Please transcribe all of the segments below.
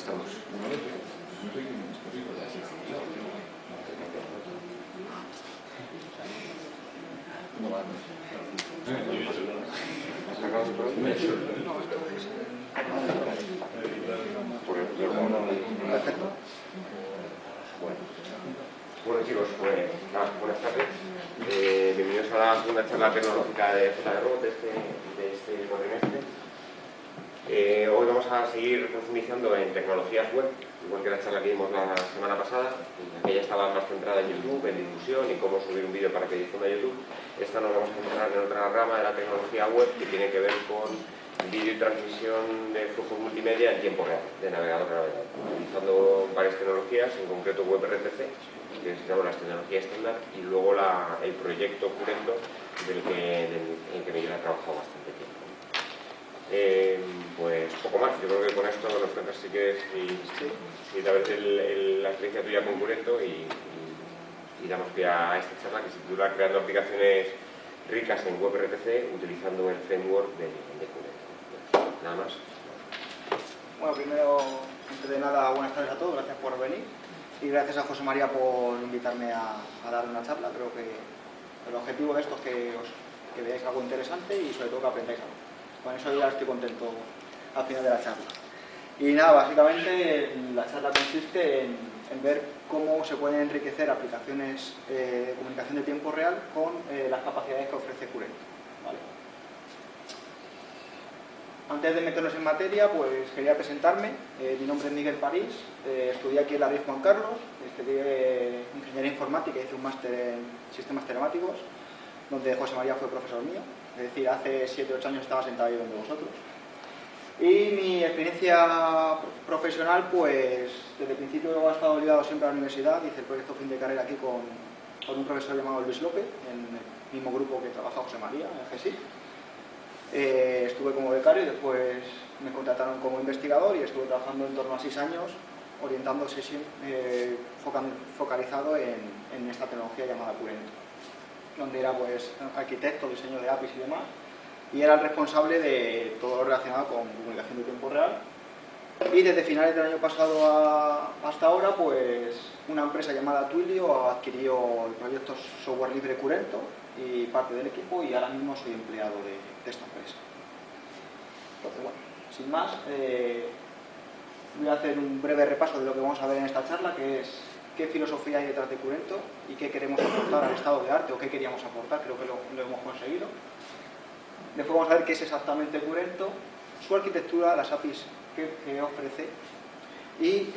estamos. Perfecto. Bueno chicos, pues nada, buenas tardes. Bienvenidos a la segunda charla tecnológica de JRobot de este cuatrimestre. Hoy vamos a seguir profundizando en tecnologías web, igual que la charla que dimos la semana pasada. Aquella estaba más centrada en YouTube, en difusión y cómo subir un vídeo para que difunda YouTube. Esta nos vamos a centrar en otra rama de la tecnología web que tiene que ver con vídeo y transmisión de flujos multimedia en tiempo real, de navegador a navegador, utilizando varias tecnologías, en concreto WebRTC, que es las tecnologías estándar, y luego el proyecto Curento, en el que yo he trabajado bastante tiempo. Pues poco más, yo creo que con esto nos cuentas si quieres y a ver la experiencia tuya con Curento y damos pie a esta charla que se titula Creando aplicaciones ricas en WebRTC utilizando el framework de Curento. Nada más. Bueno, primero, antes de nada, buenas tardes a todos, gracias por venir y gracias a José María por invitarme a dar una charla. Creo que el objetivo de esto es que veáis algo interesante y sobre todo que aprendáis algo. Con eso ya estoy contento al final de la charla. Y nada, básicamente la charla consiste en ver cómo se pueden enriquecer aplicaciones de comunicación de tiempo real con las capacidades que ofrece Curento. ¿Vale? Antes de meternos en materia, pues quería presentarme. Mi nombre es Miguel París, estudié aquí en la RIF Juan Carlos, estudié Ingeniería Informática y hice un máster en Sistemas Telemáticos, donde José María fue profesor mío, es decir, hace 7 o 8 años estaba sentado ahí donde vosotros. Y mi experiencia profesional, pues desde el principio ha estado ligado siempre a la universidad. Hice el proyecto fin de carrera aquí con un profesor llamado Luis López, en el mismo grupo que trabaja José María, en el GESIC. Estuve como becario y después me contrataron como investigador y estuve trabajando en torno a 6 años orientándose focalizado en esta tecnología llamada Curento, donde era pues arquitecto, diseño de APIs y demás, y era el responsable de todo lo relacionado con comunicación de tiempo real. Y desde finales del año pasado hasta ahora, pues una empresa llamada Twilio adquirió el proyecto software libre Curento y parte del equipo, y ahora mismo soy empleado de esta empresa. Entonces, bueno, sin más, voy a hacer un breve repaso de lo que vamos a ver en esta charla, que es qué filosofía hay detrás de Curento y qué queremos aportar al estado de arte, o qué queríamos aportar, creo que lo hemos conseguido. Después vamos a ver qué es exactamente Curento, su arquitectura, las APIs que ofrece, y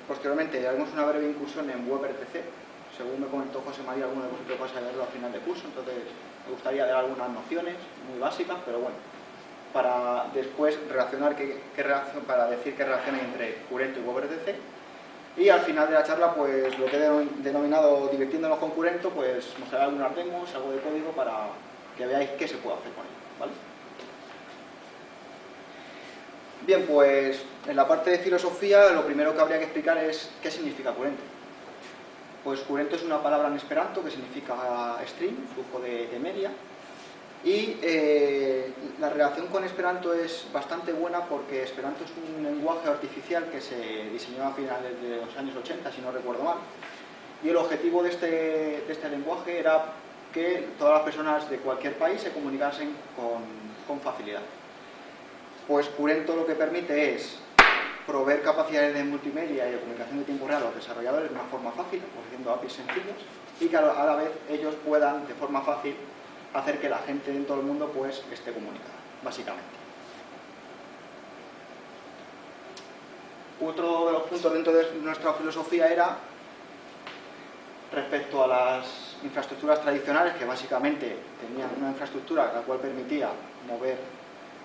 posteriormente haremos una breve incursión en WebRTC. Según me comentó José María, alguno de vosotros vais a verlo al final de curso, entonces me gustaría dar algunas nociones muy básicas, pero bueno, para después relacionar para decir qué relación hay entre Curento y WebRTC. Y al final de la charla, pues lo que he denominado divirtiéndonos con Curento, pues mostraré algunas demos, algo de código para que veáis qué se puede hacer con ello, ¿vale? Bien, pues en la parte de filosofía lo primero que habría que explicar es qué significa Curento. Pues Curento es una palabra en esperanto que significa stream, flujo de media, y la relación con esperanto es bastante buena porque esperanto es un lenguaje artificial que se diseñó a finales de los años 80, si no recuerdo mal, y el objetivo de este lenguaje era que todas las personas de cualquier país se comunicasen con facilidad. Pues Curento lo que permite es proveer capacidades de multimedia y de comunicación de tiempo real a los desarrolladores de una forma fácil, ofreciendo APIs sencillos, y que a la vez ellos puedan de forma fácil hacer que la gente en todo el mundo pues esté comunicada, básicamente. Otro de los puntos dentro de nuestra filosofía era respecto a las infraestructuras tradicionales, que básicamente tenían una infraestructura la cual permitía mover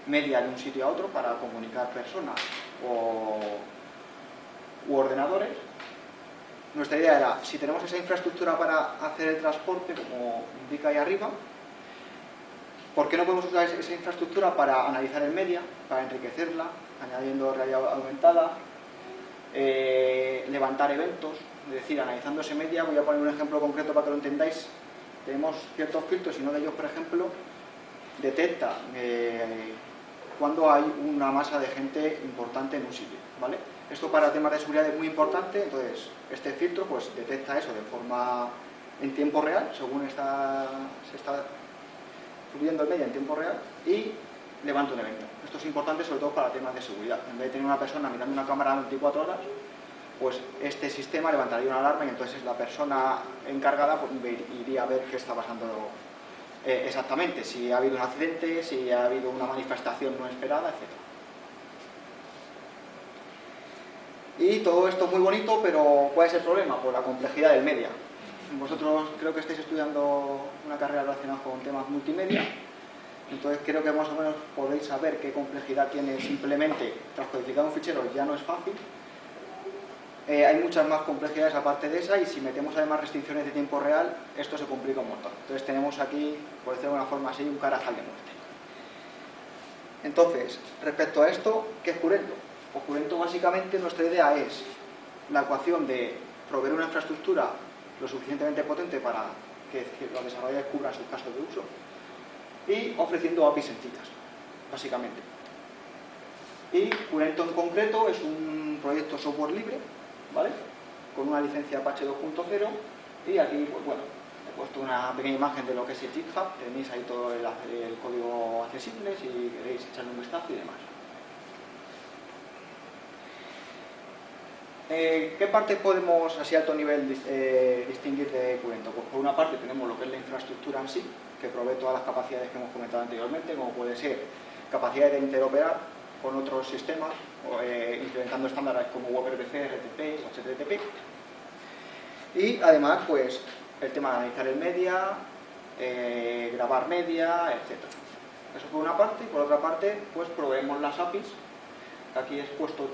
media de un sitio a otro para comunicar personas u ordenadores. Nuestra idea era, si tenemos esa infraestructura para hacer el transporte, como indica ahí arriba, ¿por qué no podemos usar esa infraestructura para analizar el media, para enriquecerla, añadiendo realidad aumentada, levantar eventos? Es decir, analizando ese media, voy a poner un ejemplo concreto para que lo entendáis. Tenemos ciertos filtros y uno de ellos, por ejemplo, detecta cuando hay una masa de gente importante en un sitio, ¿vale? Esto para temas de seguridad es muy importante, entonces este filtro pues detecta eso de forma en tiempo real, según se está fluyendo el medio en tiempo real, y levanta un evento. Esto es importante sobre todo para temas de seguridad. En vez de tener una persona mirando una cámara 24 horas, pues este sistema levantaría una alarma y entonces la persona encargada pues, iría a ver qué está pasando exactamente, si ha habido un accidente, si ha habido una manifestación no esperada, etc. Y todo esto es muy bonito, pero ¿cuál es el problema? Pues la complejidad del media. Vosotros creo que estáis estudiando una carrera relacionada con temas multimedia, entonces creo que más o menos podéis saber qué complejidad tiene simplemente transcodificar un fichero, ya no es fácil. Hay muchas más complejidades aparte de esa, y si metemos además restricciones de tiempo real, esto se complica un montón. Entonces tenemos aquí, por decirlo de alguna forma así, un carajal de muerte. Entonces, respecto a esto, ¿qué es Curento? Pues Curento básicamente nuestra idea es la ecuación de proveer una infraestructura lo suficientemente potente para que los desarrolladores cubran sus casos de uso y ofreciendo APIs sencillas, básicamente. Y Curento en concreto es un proyecto software libre, ¿vale? Con una licencia Apache 2.0, y aquí, pues bueno, he puesto una pequeña imagen de lo que es el GitHub, tenéis ahí todo el código accesible si queréis echarle un vistazo y demás. ¿Qué parte podemos, así a alto nivel, distinguir de Curento? Pues por una parte tenemos lo que es la infraestructura en sí, que provee todas las capacidades que hemos comentado anteriormente, como puede ser capacidad de interoperar con otros sistemas, implementando estándares como WebRTC, RTP o HTTP. Y además, pues, el tema de analizar el media, grabar media, etc. Eso por una parte, y por otra parte, pues proveemos las APIs. Aquí he puesto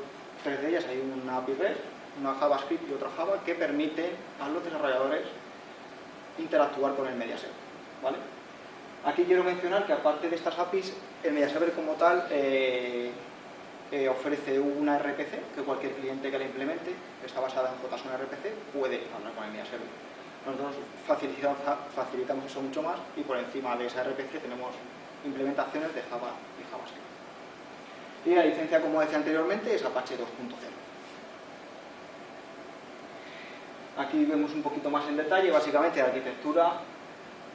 tres de ellas, hay una API REST, una JavaScript y otra Java, que permite a los desarrolladores interactuar con el media server, ¿vale? Aquí quiero mencionar que aparte de estas APIs, el media server como tal ofrece una RPC, que cualquier cliente que la implemente, que está basada en JSON RPC, puede hablar con el media server. Nosotros facilitamos eso mucho más, y por encima de esa RPC tenemos implementaciones de Java y JavaScript. Y la licencia, como decía anteriormente, es Apache 2.0. Aquí vemos un poquito más en detalle, básicamente la arquitectura. A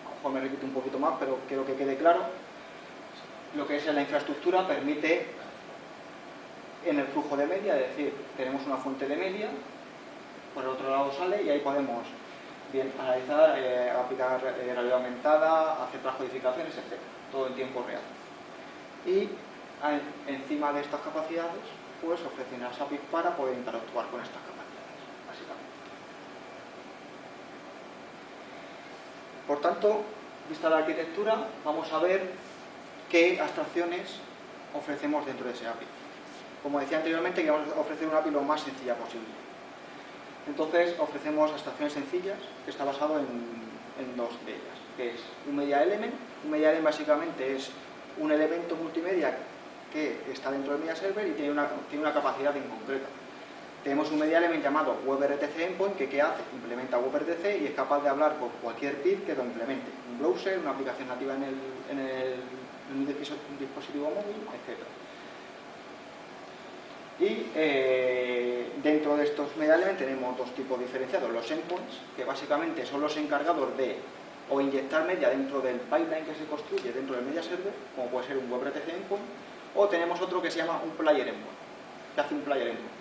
lo mejor me repito un poquito más, pero quiero que quede claro. Lo que es la infraestructura permite, en el flujo de media, es decir, tenemos una fuente de media, por el otro lado sale, y ahí podemos bien analizar, aplicar realidad aumentada, hacer transcodificaciones, etc. Todo en tiempo real. Y encima de estas capacidades, pues ofrecen las APIs para poder interactuar con estas capacidades, básicamente. Por tanto, vista la arquitectura, vamos a ver qué abstracciones ofrecemos dentro de ese API. Como decía anteriormente, queremos ofrecer una API lo más sencilla posible. Entonces, ofrecemos abstracciones sencillas, que está basado en dos de ellas, que es un Media Element. Un Media Element básicamente es un elemento multimedia que está dentro del media server y tiene una capacidad en concreta. Tenemos un media element llamado WebRTC Endpoint, que ¿qué hace? Implementa WebRTC y es capaz de hablar con cualquier PID que lo implemente. Un browser, una aplicación nativa en un dispositivo móvil, etc. Y dentro de estos media elements tenemos dos tipos diferenciados. Los endpoints, que básicamente son los encargados de o inyectar media dentro del pipeline que se construye dentro del media server, como puede ser un WebRTC Endpoint, o tenemos otro que se llama un player endpoint. ¿Qué hace un player endpoint?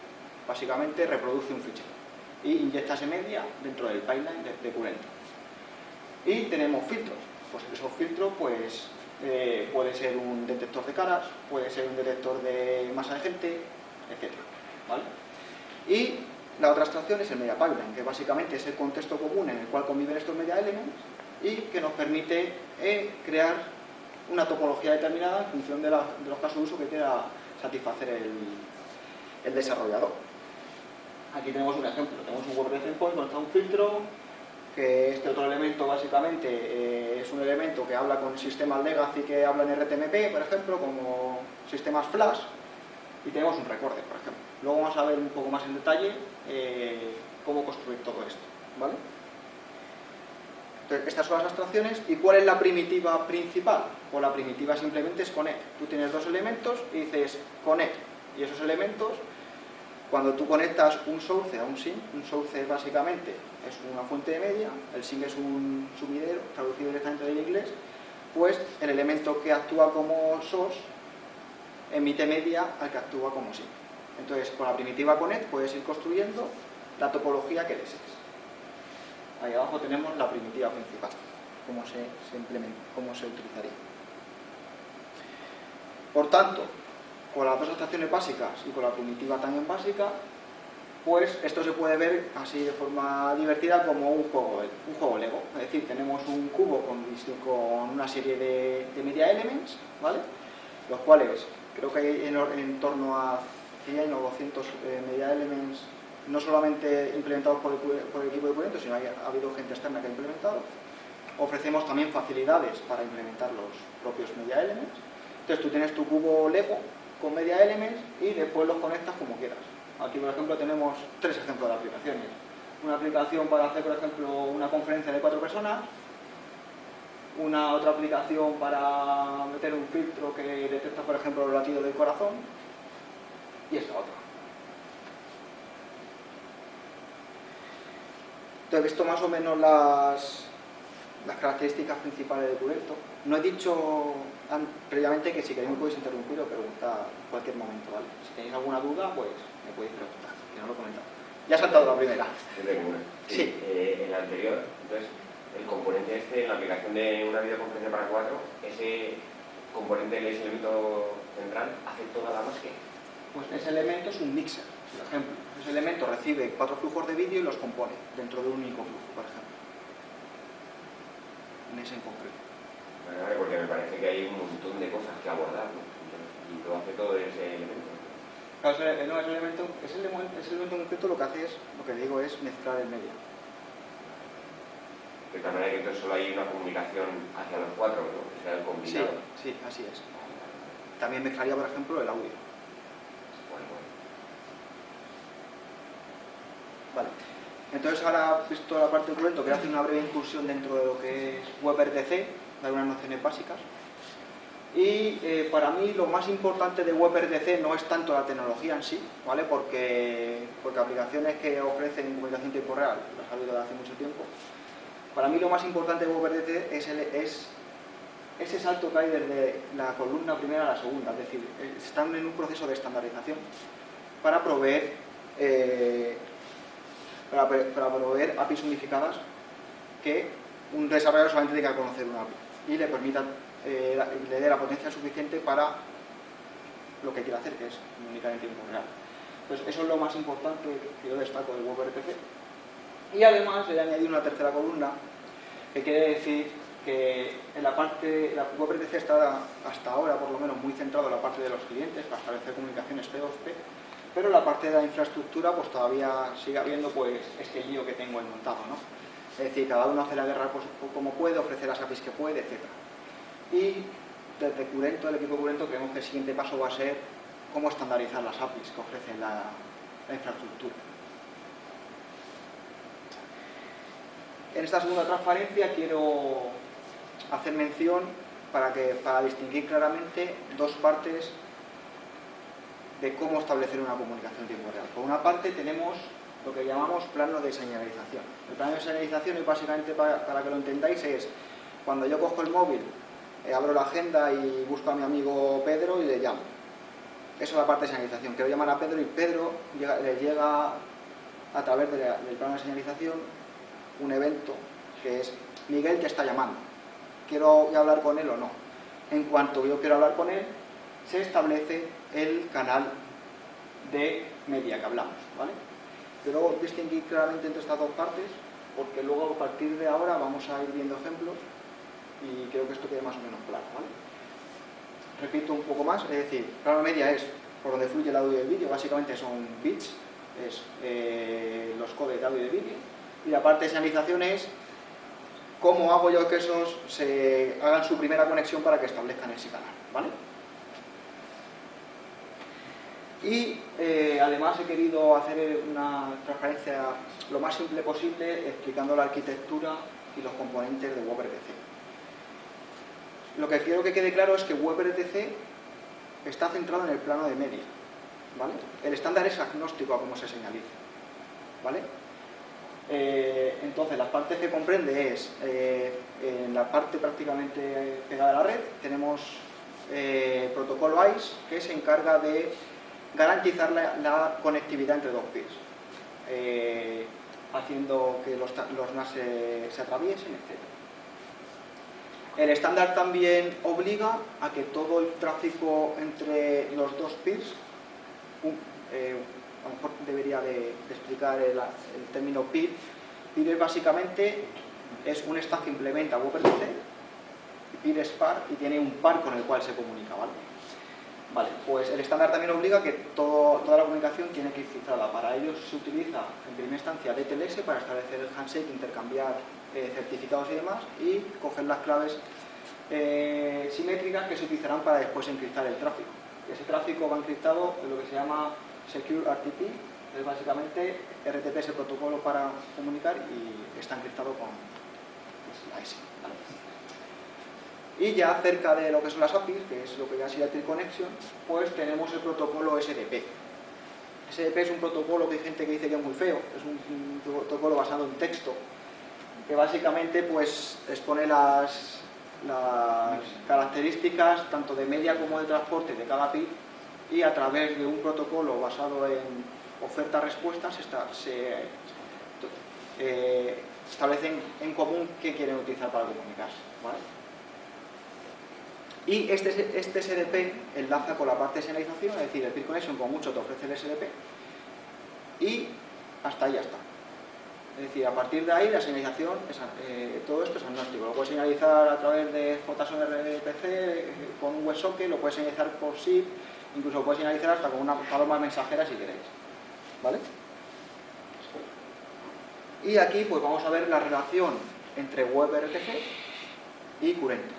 Básicamente reproduce un fichero y inyecta ese media dentro del pipeline de Curento. Y tenemos filtros. Pues esos filtros pues, puede ser un detector de caras, puede ser un detector de masa de gente, etc. ¿Vale? Y la otra abstracción es el media pipeline, que básicamente es el contexto común en el cual conviven estos media elements y que nos permite crear una topología determinada en función de los casos de uso que quiera satisfacer el desarrollador. Aquí tenemos un ejemplo, tenemos un WebRTC Endpoint donde está un filtro, que este otro elemento básicamente es un elemento que habla con sistemas legacy que hablan RTMP, por ejemplo, como sistemas flash, y tenemos un recorder, por ejemplo. Luego vamos a ver un poco más en detalle cómo construir todo esto, ¿vale? Entonces, estas son las abstracciones. ¿Y cuál es la primitiva principal? Pues la primitiva simplemente es connect. Tú tienes dos elementos y dices connect. Y esos elementos, cuando tú conectas un source a un sink, un source básicamente es una fuente de media, el sink es un sumidero, traducido directamente del inglés, pues el elemento que actúa como source emite media al que actúa como sink. Entonces, con la primitiva connect puedes ir construyendo la topología que desees. Ahí abajo tenemos la primitiva principal, cómo se utilizaría. Por tanto, con las dos abstracciones básicas y con la primitiva también básica, pues esto se puede ver así de forma divertida como un juego Lego. Es decir, tenemos un cubo con una serie de media elements, ¿vale? Los cuales creo que hay en torno a 100 o 200 media elements, no solamente implementados por el equipo de Purento, sino ha habido gente externa que ha implementado. Ofrecemos también facilidades para implementar los propios media elements. Entonces tú tienes tu cubo Lego con media elements y después los conectas como quieras. Aquí, por ejemplo, tenemos 3 ejemplos de aplicaciones. Una aplicación para hacer, por ejemplo, una conferencia de 4 personas. Una otra aplicación para meter un filtro que detecta, por ejemplo, los latidos del corazón. Y esta otra. Entonces, visto más o menos las características principales de Purento. No he dicho previamente que si queréis me podéis interrumpir o preguntar en cualquier momento, ¿vale? Si tenéis alguna duda, pues me podéis preguntar, que no lo he comentado. Ya he saltado la primera. Sí. En la anterior, entonces, el componente este, en la aplicación de una videoconferencia para 4, ese componente, ese elemento central, hace toda la magia. Pues ese elemento es un mixer, por ejemplo. Ese elemento recibe 4 flujos de vídeo y los compone dentro de un único flujo, por ejemplo. En ese en concreto. Vale, porque me parece que hay un montón de cosas que abordar, ¿no? Y lo hace todo ese elemento. Claro, ese elemento en concreto lo que hace es, lo que digo es mezclar el medio. De tal manera que entonces solo hay una comunicación hacia los 4, ¿no? Que sea el combinado. Sí, así es. También mezclaría, por ejemplo, el audio. Vale. Entonces ahora, visto la parte de Purento, quiero hacer una breve incursión dentro de lo que es WebRTC, dar unas nociones básicas. Y para mí lo más importante de WebRTC no es tanto la tecnología en sí, ¿vale? Porque aplicaciones que ofrecen comunicación en tiempo real las ha habido de hace mucho tiempo. Para mí lo más importante de WebRTC es ese salto que hay desde la columna primera a la segunda, es decir, están en un proceso de estandarización para proveer APIs unificadas que un desarrollador solamente tenga que conocer una API y le permita, le dé la potencia suficiente para lo que quiere hacer, que es comunicar en tiempo real. Pues eso es lo más importante que yo destaco del WebRTC. Y además le he añadido una tercera columna que quiere decir que en la WebRTC está hasta ahora por lo menos muy centrado en la parte de los clientes para establecer comunicaciones P2P, pero la parte de la infraestructura pues todavía sigue habiendo pues este lío que tengo montado, ¿no? Es decir, cada uno hace la guerra como puede, ofrece las APIs que puede, etc. Y desde Purento, el equipo Purento, creemos que el siguiente paso va a ser cómo estandarizar las APIs que ofrece la infraestructura. En esta segunda transparencia quiero hacer mención para distinguir claramente dos partes de cómo establecer una comunicación en tiempo real. Por una parte tenemos lo que llamamos plano de señalización. El plano de señalización es básicamente, para que lo entendáis, es cuando yo cojo el móvil, abro la agenda y busco a mi amigo Pedro y le llamo. Esa es la parte de señalización. Quiero llamar a Pedro y Pedro le llega a través del plano de señalización un evento que es Miguel te está llamando. ¿Quiero hablar con él o no? En cuanto yo quiero hablar con él, se establece el canal de media que hablamos, ¿vale? Pero distinguir claramente entre estas dos partes, porque luego a partir de ahora vamos a ir viendo ejemplos y creo que esto quede más o menos claro, ¿vale? Repito un poco más, es decir, plano media es por donde fluye el audio y el vídeo, básicamente son bits, es los codes de audio y de vídeo, y la parte de señalización es cómo hago yo que esos se hagan su primera conexión para que establezcan ese canal, ¿vale? Y además he querido hacer una transparencia lo más simple posible explicando la arquitectura y los componentes de WebRTC. Lo que quiero que quede claro es que WebRTC está centrado en el plano de media, ¿vale? El estándar es agnóstico a cómo se señaliza, ¿vale? Entonces, la parte que comprende es, en la parte prácticamente pegada a la red, tenemos protocolo ICE, que se encarga de garantizar la conectividad entre dos peers, haciendo que los NAS se atraviesen, etc. El estándar también obliga a que todo el tráfico entre los dos peers, a lo mejor debería de explicar el término peer. Peer es básicamente un stack que implementa WebRTC, peer es par y tiene un par con el cual se comunica, ¿vale? Vale, pues el estándar también obliga a que toda la comunicación tiene que ir cifrada. Para ello se utiliza en primera instancia DTLS para establecer el handshake, intercambiar certificados y demás, y coger las claves simétricas que se utilizarán para después encriptar el tráfico. Ese tráfico va encriptado en lo que se llama Secure RTP, es básicamente RTP es el protocolo para comunicar y está encriptado con la S. ¿Vale? Y ya cerca de lo que son las APIs, que es lo que ya sería Tree Connection, pues tenemos el protocolo SDP. SDP es un protocolo que hay gente que dice que es muy feo, es un protocolo basado en texto, que básicamente pues expone las características tanto de media como de transporte de cada API, y a través de un protocolo basado en ofertas-respuestas se establecen en común qué quieren utilizar para comunicarse, ¿vale? Y este SDP enlaza con la parte de señalización, es decir, el Peer Connection como mucho te ofrece el SDP y hasta ahí ya está. Es decir, a partir de ahí la señalización, todo esto es agnóstico. Lo puedes señalizar a través de JSON-RPC con un WebSocket, lo puedes señalizar por SIP, incluso lo puedes señalizar hasta con una paloma mensajera si queréis, ¿vale? Y aquí pues vamos a ver la relación entre WebRTC y Curento.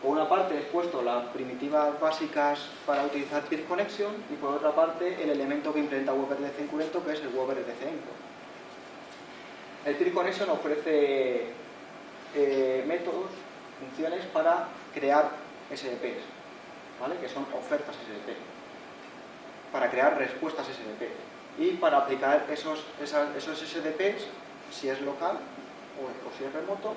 Por una parte he expuesto las primitivas básicas para utilizar Peer Connection y por otra parte el elemento que implementa WebRTC en Curento, que es el WebRTC Endpoint. El Peer Connection ofrece métodos, funciones para crear SDPs, ¿vale? Que son ofertas SDP, para crear respuestas SDP y para aplicar esos SDPs si es local o si es remoto,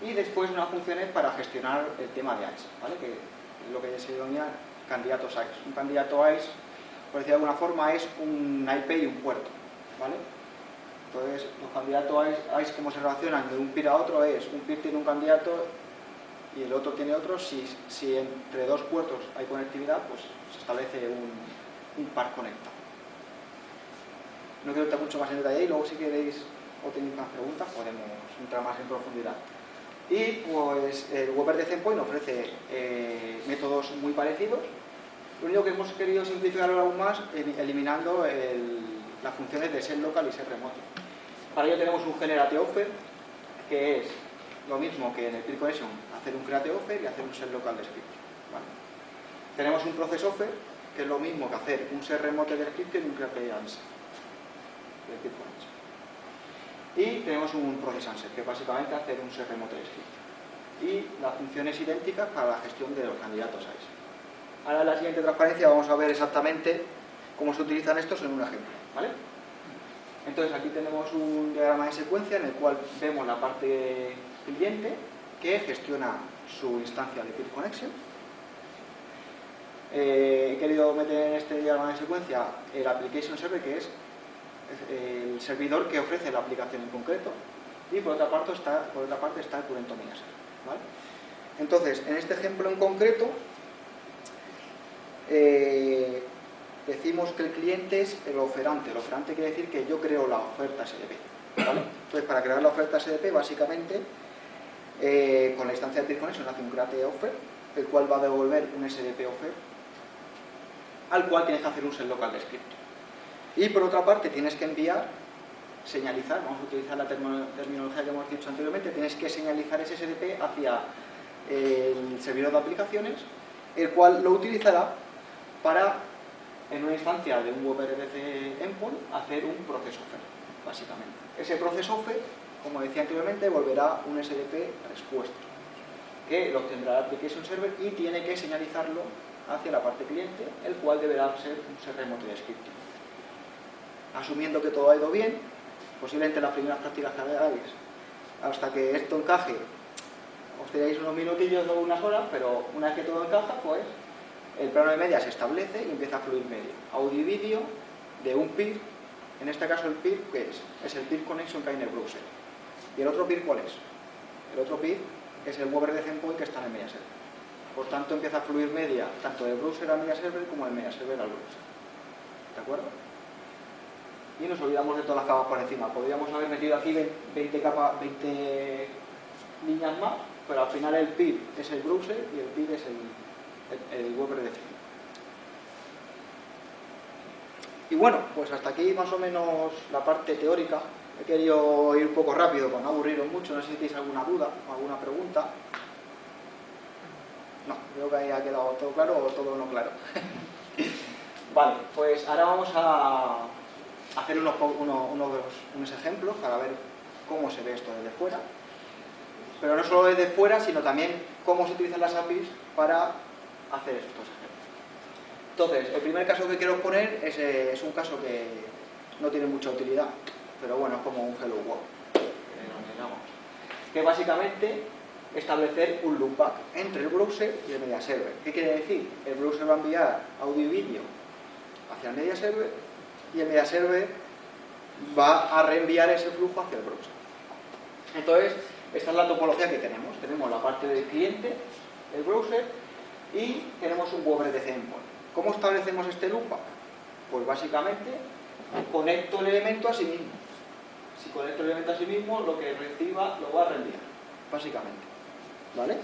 y después unas funciones para gestionar el tema de ICE, ¿vale? Que es lo que se denomina candidatos ICE. Un candidato ICE, por decir de alguna forma, es un IP y un puerto, ¿vale? Entonces, los candidatos ICE como se relacionan de un peer a otro es, un peer tiene un candidato y el otro tiene otro. Si entre dos puertos hay conectividad, pues se establece un par conectado. No quiero entrar mucho más en detalle y luego si queréis o tenéis más preguntas podemos entrar más en profundidad. Y pues el WebRTC Endpoint ofrece métodos muy parecidos. Lo único que hemos querido simplificarlo aún más eliminando las funciones de ser local y ser remoto. Para ello tenemos un generate offer, que es lo mismo que en el Peer Connection, hacer un create offer y hacer un ser local de script, ¿vale? Tenemos un process offer, que es lo mismo que hacer un ser remote de script y un create answer del Peer Connection. Y tenemos un process answer, que es básicamente hacer un ser remote de script. Y las funciones idénticas para la gestión de los candidatos a eso. Ahora en la siguiente transparencia vamos a ver exactamente cómo se utilizan estos en un ejemplo, ¿vale? Entonces aquí tenemos un diagrama de secuencia en el cual vemos la parte cliente que gestiona su instancia de Peer Connection. He querido meter en este diagrama de secuencia el Application Server, que es el servidor que ofrece la aplicación en concreto, y por otra parte está el Curento Media Server, ¿vale? Entonces, en este ejemplo en concreto decimos que el cliente es el oferante. El oferante quiere decir que yo creo la oferta SDP, ¿vale? Entonces, para crear la oferta SDP, básicamente, con la instancia de Peer Connection hace un create offer, el cual va a devolver un SDP offer, al cual tienes que hacer un set local de script. Y por otra parte, tienes que enviar, señalizar, vamos a utilizar la terminología que hemos dicho anteriormente, tienes que señalizar ese SDP hacia el servidor de aplicaciones, el cual lo utilizará para, en una instancia de un WebRTC Endpoint, hacer un process offer, básicamente. Ese process offer como decía anteriormente, volverá un SDP respuesta, que lo obtendrá el Application Server y tiene que señalizarlo hacia la parte cliente, el cual deberá ser un server multi-descriptivo. Asumiendo que todo ha ido bien, posiblemente las primeras prácticas que hagáis, hasta que esto encaje, os tiráis unos minutillos o unas horas, pero una vez que todo encaja, pues el plano de media se establece y empieza a fluir media. Audio y vídeo de un peer, en este caso el peer, ¿qué es? Es el peer connection que hay en el browser. ¿Y el otro peer cuál es? El otro peer es el WebRTC endpoint que está en el media server. Por tanto, empieza a fluir media tanto del browser al media server como del media server al browser. ¿De acuerdo? Y nos olvidamos de todas las capas por encima. Podríamos haber metido aquí 20 líneas más, pero al final el peer es el browser y el peer es el WebRTC. Y bueno, pues hasta aquí más o menos la parte teórica. He querido ir un poco rápido para no aburriros mucho. No sé si tenéis alguna duda o alguna pregunta. No, creo que ahí ha quedado todo claro o todo no claro. Vale, pues ahora vamos a hacer unos ejemplos para ver cómo se ve esto desde fuera. Pero no solo desde fuera, sino también cómo se utilizan las APIs para hacer estos ejemplos. Entonces, el primer caso que quiero poner es un caso que no tiene mucha utilidad, pero bueno, es como un Hello World, que básicamente establecer un loopback entre el browser y el media server. ¿Qué quiere decir? El browser va a enviar audio y vídeo hacia el media server y el media server va a reenviar ese flujo hacia el browser. Entonces, esta es la topología que tenemos. Tenemos la parte del cliente, el browser, y tenemos un WebRTC endpoint. ¿Cómo establecemos este loopback? Pues básicamente conecto el elemento a sí mismo. Si conecto el elemento a sí mismo, lo que reciba lo va a reenviar, básicamente. ¿Vale?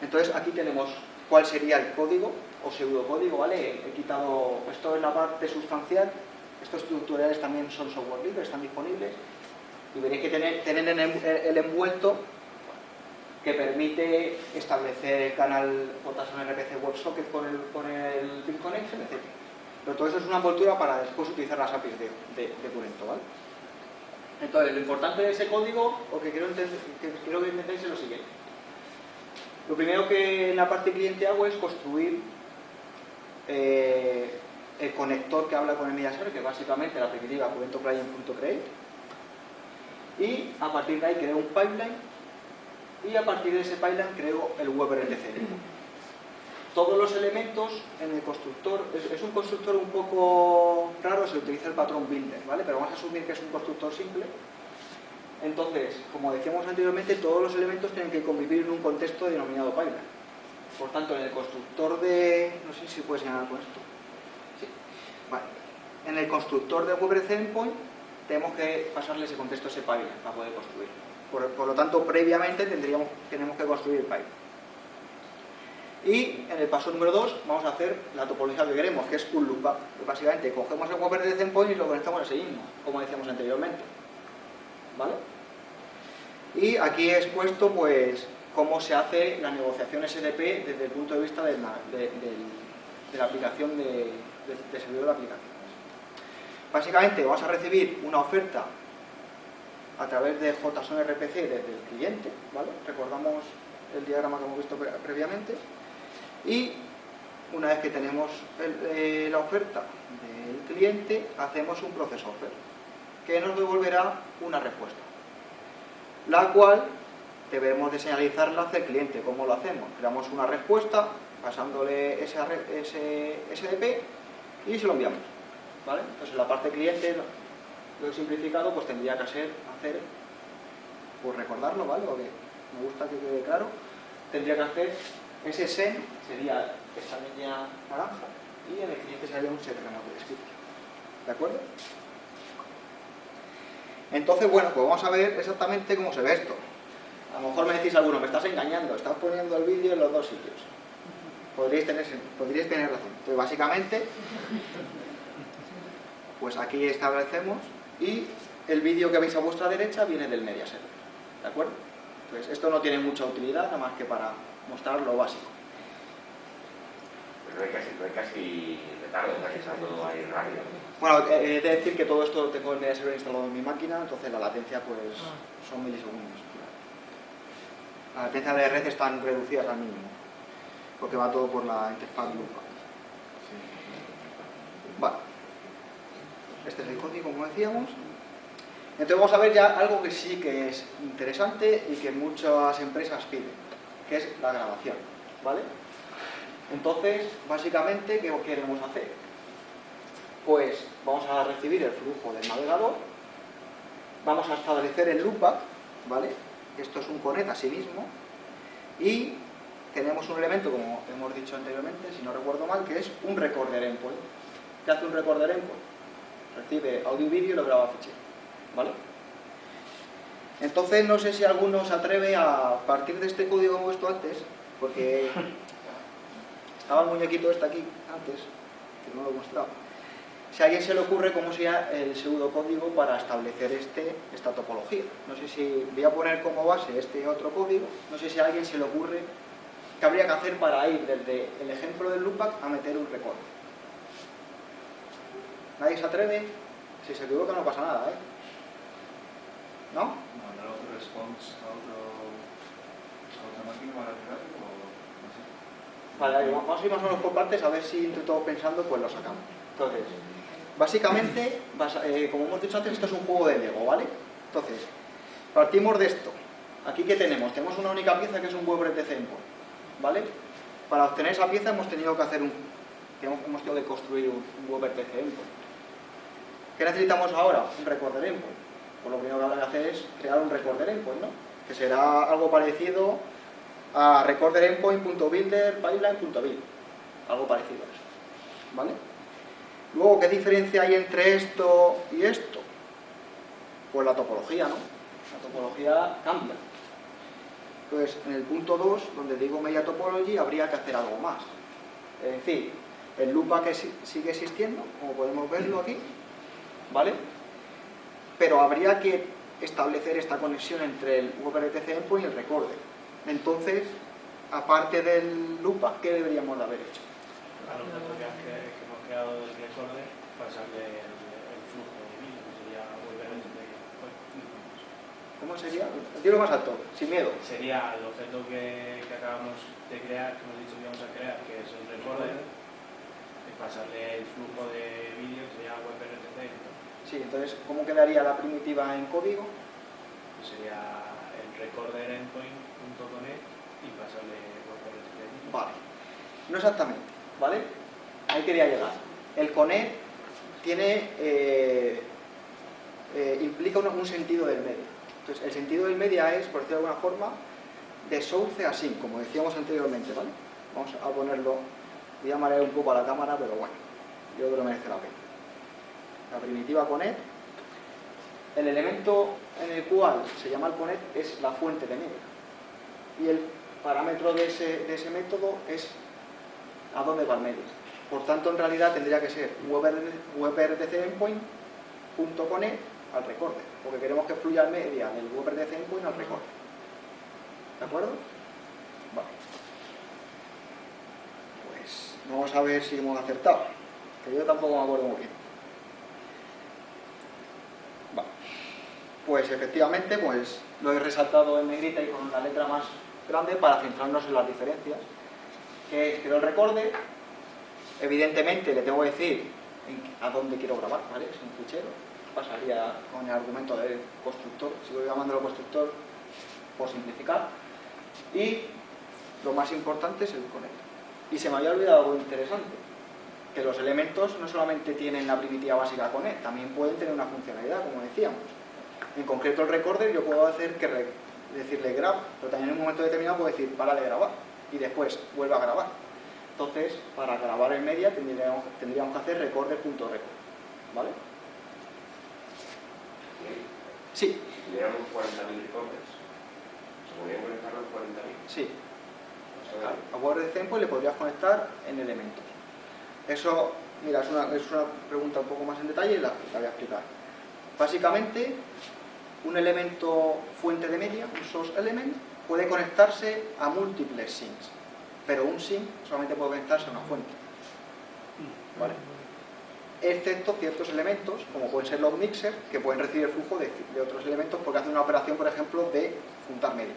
Entonces aquí tenemos cuál sería el código o pseudocódigo, ¿vale? He quitado, esto es la parte sustancial. Estos tutoriales también son software libre, están disponibles. Y veréis que tienen el envuelto que permite establecer el canal JSON RPC WebSocket con el Pin Connection, etc. Pero todo eso es una envoltura para después utilizar las APIs de Curento, ¿vale? Entonces, lo importante de ese código, o que quiero que entendáis, es lo siguiente. Lo primero que en la parte cliente hago es construir el conector que habla con el media server, que es básicamente la primitiva CurentoClient.create. Y a partir de ahí creo un pipeline y a partir de ese pipeline creo el WebRTC. Todos los elementos en el constructor, es un constructor un poco raro, se utiliza el patrón builder, ¿vale? Pero vamos a asumir que es un constructor simple. Entonces, como decíamos anteriormente, todos los elementos tienen que convivir en un contexto denominado pipeline. Por tanto, en el constructor de... no sé si puede señalar con esto. Sí. Vale. En el constructor de WebRTC endpoint tenemos que pasarle ese contexto, ese pipeline, para poder construir. Por lo tanto, previamente tenemos que construir el pipeline. Y en el paso número 2 vamos a hacer la topología que queremos, que es un loopback. Básicamente cogemos el WebRTC endpoint y lo conectamos a ese mismo, como decíamos anteriormente. ¿Vale? Y aquí he expuesto pues cómo se hace la negociación SDP desde el punto de vista de la aplicación del servidor de aplicaciones. Básicamente vas a recibir una oferta a través de JSON RPC desde el cliente, ¿vale? Recordamos el diagrama que hemos visto previamente. Y una vez que tenemos la oferta del cliente, hacemos un proceso offer que nos devolverá una respuesta, la cual debemos de señalizarla hacia el cliente. ¿Cómo lo hacemos? Creamos una respuesta pasándole ese SDP y se lo enviamos, ¿vale? Entonces en la parte cliente lo he simplificado, pues tendría que hacer, pues recordarlo, ¿vale? Porque me gusta que quede claro. Tendría que hacer ese send, sería esta línea naranja, y en el cliente sería un set remote description. ¿De acuerdo? Entonces, bueno, pues vamos a ver exactamente cómo se ve esto. A lo mejor me decís alguno, me estás engañando, estás poniendo el vídeo en los dos sitios. Podríais tener razón. Pues básicamente, pues aquí establecemos, y el vídeo que veis a vuestra derecha viene del media server. ¿De acuerdo? Pues esto no tiene mucha utilidad, nada más que para mostrar lo básico. no hay casi retardo, casi está todo ahí rápido. Bueno, he de decir que todo esto lo tengo en el server instalado en mi máquina, entonces la latencia pues son milisegundos. La latencia de red están reducidas al mínimo, porque va todo por la interfaz loop. Vale. Este es el código, como decíamos. Entonces vamos a ver ya algo que sí que es interesante y que muchas empresas piden, que es la grabación, ¿vale? Entonces, básicamente, ¿qué queremos hacer? Pues vamos a recibir el flujo del navegador, vamos a establecer el loopback, ¿vale? Esto es un connect a sí mismo, y tenemos un elemento, como hemos dicho anteriormente, si no recuerdo mal, que es un recorder endpoint. ¿Qué hace un recorder endpoint? Recibe audio y vídeo y lo graba a fichero, ¿vale? Entonces no sé si alguno se atreve a partir de este código que hemos puesto antes, porque estaba el muñequito este aquí antes, que no lo he mostrado. Si a alguien se le ocurre cómo sería el pseudocódigo para establecer esta topología. No sé si voy a poner como base este otro código, no sé si a alguien se le ocurre qué habría que hacer para ir desde el ejemplo del loopback a meter un recorte. ¿Nadie se atreve? Si se equivoca no pasa nada, ¿eh? ¿No? ¿Mandar otro response a otra máquina para arreglar o no sé? Vale, vamos a ir más o menos por partes a ver si entre todos pensando pues lo sacamos. Entonces, básicamente, como hemos dicho antes, esto es un juego de Lego, ¿vale? Entonces, partimos de esto. Aquí, ¿qué tenemos? Tenemos una única pieza que es un WebRTC endpoint, ¿vale? Para obtener esa pieza hemos tenido que hacer hemos tenido que construir un WebRTC endpoint. ¿Qué necesitamos ahora? Un recorder endpoint. Pues lo primero que habrá que hacer es crear un recorder endpoint, ¿no? Que será algo parecido a recorder endpoint.builder.pipeline.build. Algo parecido a eso, ¿vale? Luego, ¿qué diferencia hay entre esto y esto? Pues la topología, ¿no? La topología cambia. Entonces, en el punto 2, donde digo Media Topology, habría que hacer algo más. Es decir, el loopback sigue existiendo, como podemos verlo aquí, ¿vale? Pero habría que establecer esta conexión entre el WebRTC endpoint y el recorder. Entonces, aparte del loopback, ¿qué deberíamos de haber hecho? A los datos que hemos creado del recorder, pasarle el flujo de vídeo, que sería volver a ¿Cómo sería? Dilo más alto, sin miedo. Sería el objeto que acabamos de crear, que hemos dicho que íbamos a crear, que es el recorder, y pasarle el flujo de vídeo, que sería WebRTC. Sí, entonces, ¿cómo quedaría la primitiva en código? Que sería el recorder endpoint.connect y pasarle WebRTC. Vale, no exactamente, ¿vale? Ahí quería llegar. El connect tiene, implica un sentido del medio. Entonces, el sentido del media es, por decirlo de alguna forma, de source a sync, como decíamos anteriormente, ¿vale? Vamos a ponerlo, voy a marear un poco a la cámara, pero bueno, yo creo que merece la pena. La primitiva connect, el elemento en el cual se llama el connect es la fuente de media. Y el parámetro de ese método es a dónde va el media. Por tanto, en realidad tendría que ser WebRTC endpoint.connect al recorder, porque queremos que fluya el media del WebRTC endpoint al recorder. ¿De acuerdo? Vale. Pues vamos a ver si hemos acertado, que yo tampoco me acuerdo muy bien. Vale. Pues efectivamente, pues lo he resaltado en negrita y con la letra más grande para centrarnos en las diferencias. Que es que el recorder, evidentemente le tengo que decir a dónde quiero grabar, ¿vale? Es un fichero. Pasaría con el argumento del constructor, sigo llamándolo constructor por simplificar, y lo más importante es el connect. Y se me había olvidado algo interesante, que los elementos no solamente tienen la primitiva básica connect, también pueden tener una funcionalidad, como decíamos. En concreto el recorder yo puedo hacer decirle graba, pero también en un momento determinado puedo decir para de grabar y después vuelve a grabar. Entonces, para grabar en media tendríamos que hacer recorder.record, ¿vale? Sí. Si tuviéramos 40.000 recorders, ¿se podrían conectar los 40.000? Sí. A WebRTC pues le podrías conectar en elementos. Eso, mira, es una pregunta un poco más en detalle y la voy a explicar. Básicamente, un elemento fuente de media, un source element, puede conectarse a múltiples sinks, pero un sink solamente puede conectarse a una fuente. ¿vale? Excepto ciertos elementos, como pueden ser los mixers, que pueden recibir el flujo de otros elementos porque hacen una operación, por ejemplo, de juntar media.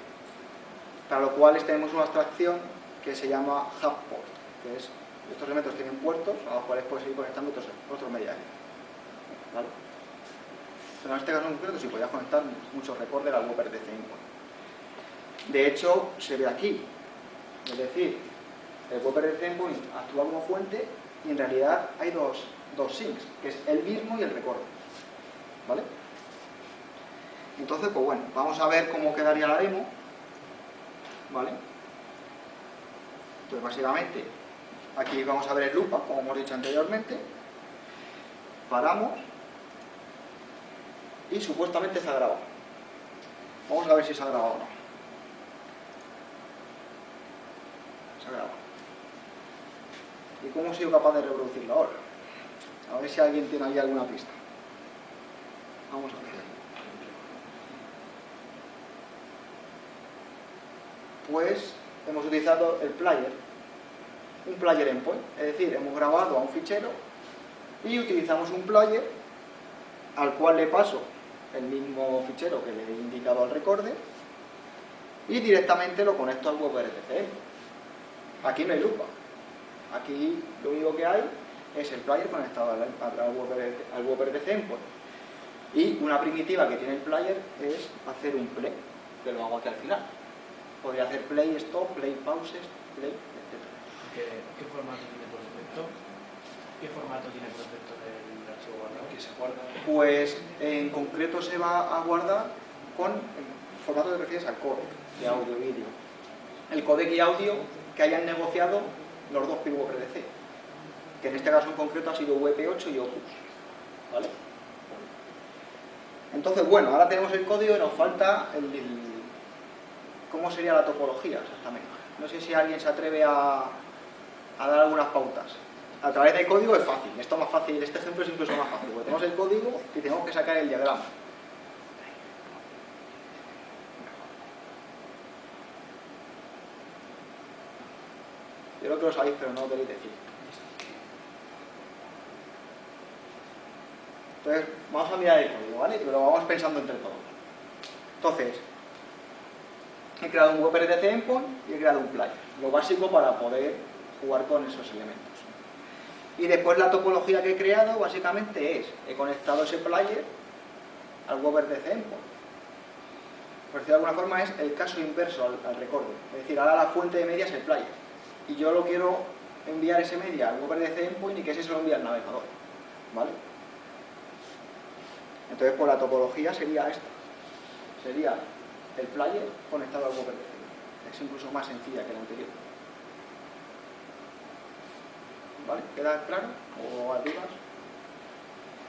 Para lo cual tenemos una abstracción que se llama hub port, que es, estos elementos tienen puertos a los cuales puedes ir conectando otros medios. ¿Vale? Pero en este caso en concreto sí podías conectar muchos recorders al WebRTC endpoint. De hecho, se ve aquí. Es decir, el WebRTC endpoint actúa como fuente y en realidad hay dos sinks, que es el mismo y el recorder. ¿Vale? Entonces, pues bueno, vamos a ver cómo quedaría la demo. ¿Vale? Entonces, básicamente, aquí vamos a ver el loop, como hemos dicho anteriormente. Paramos. Y supuestamente se ha grabado. Vamos a ver si se ha grabado o no. Se ha grabado. ¿Y cómo he sido capaz de reproducirlo ahora? A ver si alguien tiene ahí alguna pista. Vamos a ver. Pues hemos utilizado el player, un player endpoint, es decir, hemos grabado a un fichero y utilizamos un player al cual le paso el mismo fichero que le he indicado al recorder y directamente lo conecto al WebRTC. Aquí no hay lupa. Aquí lo único que hay es el player conectado al WebRTC endpoint. Y una primitiva que tiene el player es hacer un play, que lo hago aquí al final. Podría hacer play, stop, play, pauses, play, etc. ¿Qué formato tiene por defecto? ¿Qué formato tiene por defecto del archivo guardado? Que se guarda. Pues en concreto se va a guardar con el formato que refieres al codec de audio y vídeo. El codec y audio que hayan negociado los dos PWRDC, que en este caso en concreto ha sido WP8 y Opus. ¿Vale? Entonces, bueno, ahora tenemos el código y nos falta cómo sería la topología exactamente. No sé si alguien se atreve a dar algunas pautas. A través del código es fácil, esto es más fácil, este ejemplo es incluso más fácil, porque tenemos el código y tenemos que sacar el diagrama. Yo creo que lo sabéis, pero no lo queréis decir. Entonces, vamos a mirar el código, ¿vale? Pero lo vamos pensando entre todos. Entonces, he creado un WebRTC endpoint y he creado un player, lo básico para poder jugar con esos elementos. Y después la topología que he creado básicamente es, he conectado ese player al WebRTC endpoint. Por decirlo de alguna forma es el caso inverso al recorder. Es decir, ahora la fuente de media es el player. Y yo lo quiero enviar ese media al WebRTC endpoint y que ese se lo envíe al navegador. ¿Vale? Entonces, pues la topología sería esta. Sería el player conectado al WebRTC. Es incluso más sencilla que la anterior. ¿Vale? ¿Queda claro? ¿O hay dudas?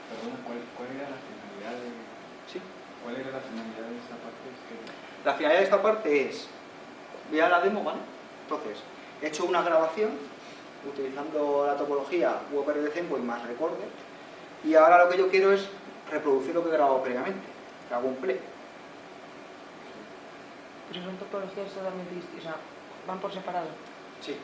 Perdona, ¿cuál era la finalidad de...? Sí. ¿Cuál era la finalidad de esta parte? La finalidad de esta parte es... Voy a la demo, ¿vale? Entonces, he hecho una grabación utilizando la topología WebRTC endpoint más recorder y ahora lo que yo quiero es reproducir lo que he grabado previamente. Que hago un play. Pero son topologías totalmente distintas, o sea, van por separado. Sí.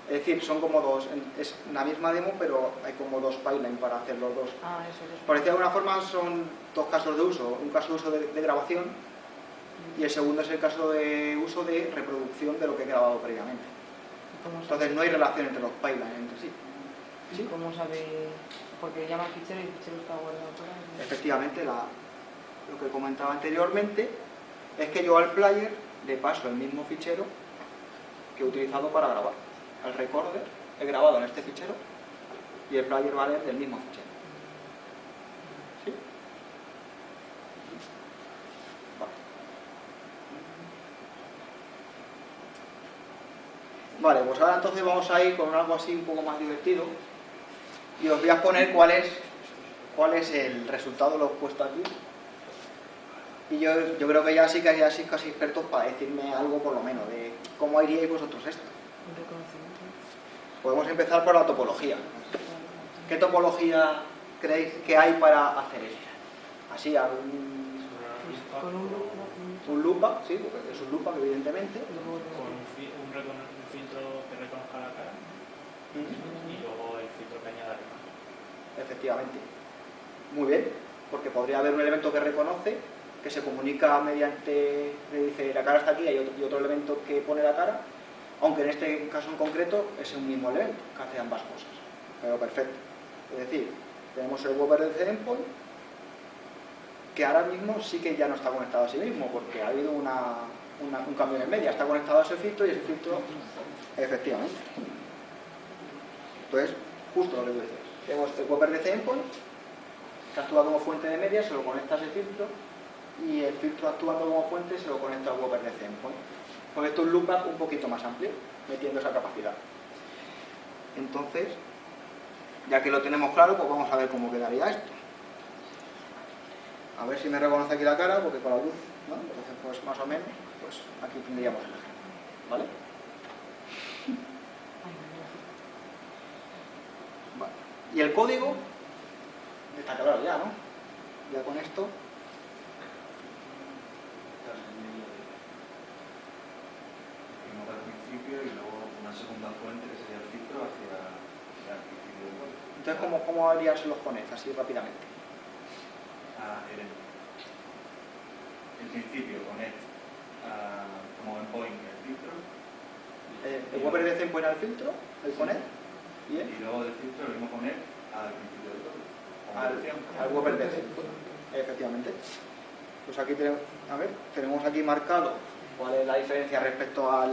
Es decir, son como dos, es la misma demo, pero hay como dos pipelines para hacer los dos. Ah, eso. Por decirlo de alguna forma, son dos casos de uso. Un caso de uso de grabación y el segundo es el caso de uso de reproducción de lo que he grabado previamente. Entonces no hay relación entre los pipelines entre sí. ¿Sí? ¿Cómo sabe? Porque llama fichero y el fichero está guardado por ahí. Efectivamente, lo que comentaba anteriormente es que yo al player le paso el mismo fichero que he utilizado para grabar. Al recorder he grabado en este fichero y el player va a leer del mismo fichero. ¿Sí? Vale, pues ahora entonces vamos a ir con algo así un poco más divertido y os voy a exponer cuál es el resultado de lo puesto aquí. Y yo creo que ya sí que hay así casi expertos para decirme algo por lo menos de cómo haríais vosotros esto. Un reconocimiento. Podemos empezar por la topología. ¿Qué topología creéis que hay para hacer esto? Así, Con un lupa, sí, porque es un lupa evidentemente. Con un filtro que reconozca la cara y luego que añada que más. Efectivamente. Muy bien, porque podría haber un elemento que reconoce, que se comunica mediante, le dice la cara está aquí, y otro elemento que pone la cara, aunque en este caso en concreto es un mismo elemento que hace ambas cosas. Pero perfecto. Es decir, tenemos el WebRTC endpoint, que ahora mismo sí que ya no está conectado a sí mismo, porque ha habido un cambio en media, está conectado a ese filtro y ese filtro, efectivamente. Entonces, justo lo que tú dices. Tenemos el WebRTC endpoint, que actúa como fuente de media, se lo conecta a ese filtro, y el filtro actuando como fuente se lo conecta al WebRTC endpoint. Con esto un lookup un poquito más amplio, metiendo esa capacidad. Entonces, ya que lo tenemos claro, pues vamos a ver cómo quedaría esto. A ver si me reconoce aquí la cara, porque con la luz, ¿no? Entonces, pues más o menos, pues aquí tendríamos el ejemplo. ¿Vale? Vale. Y el código, está claro ya, ¿no? Ya con esto. Primero al principio y luego una segunda fuente que sería el filtro hacia el principio del código. Entonces, ¿cómo harías los connects así rápidamente? El principio connect como endpoint el filtro El WebRTC endpoint al filtro, el connect, bien, y luego del filtro el mismo connect al principio del código. al WebRTC, efectivamente. Pues aquí tenemos, a ver, tenemos aquí marcado cuál es la diferencia respecto a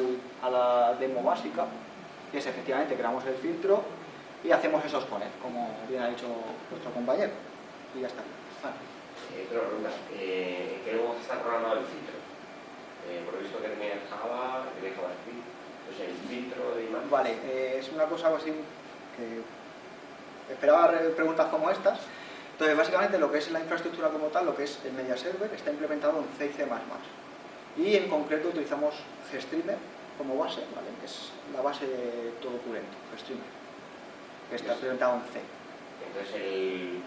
la demo básica, que es efectivamente creamos el filtro y hacemos esos connects, como bien ha dicho nuestro compañero, y ya está. Vale. Otra pregunta, ¿en qué lenguaje está programado el filtro? Por lo visto que tenía Java, que tenía JavaScript, pues el filtro de imagen. Vale, es una cosa así que esperaba preguntas como estas. Entonces, básicamente lo que es la infraestructura como tal, lo que es el media server, está implementado en C y C++. Y en concreto utilizamos GStreamer como base, ¿vale? Que es la base de todo Curento, GStreamer, que está implementado en C. Entonces el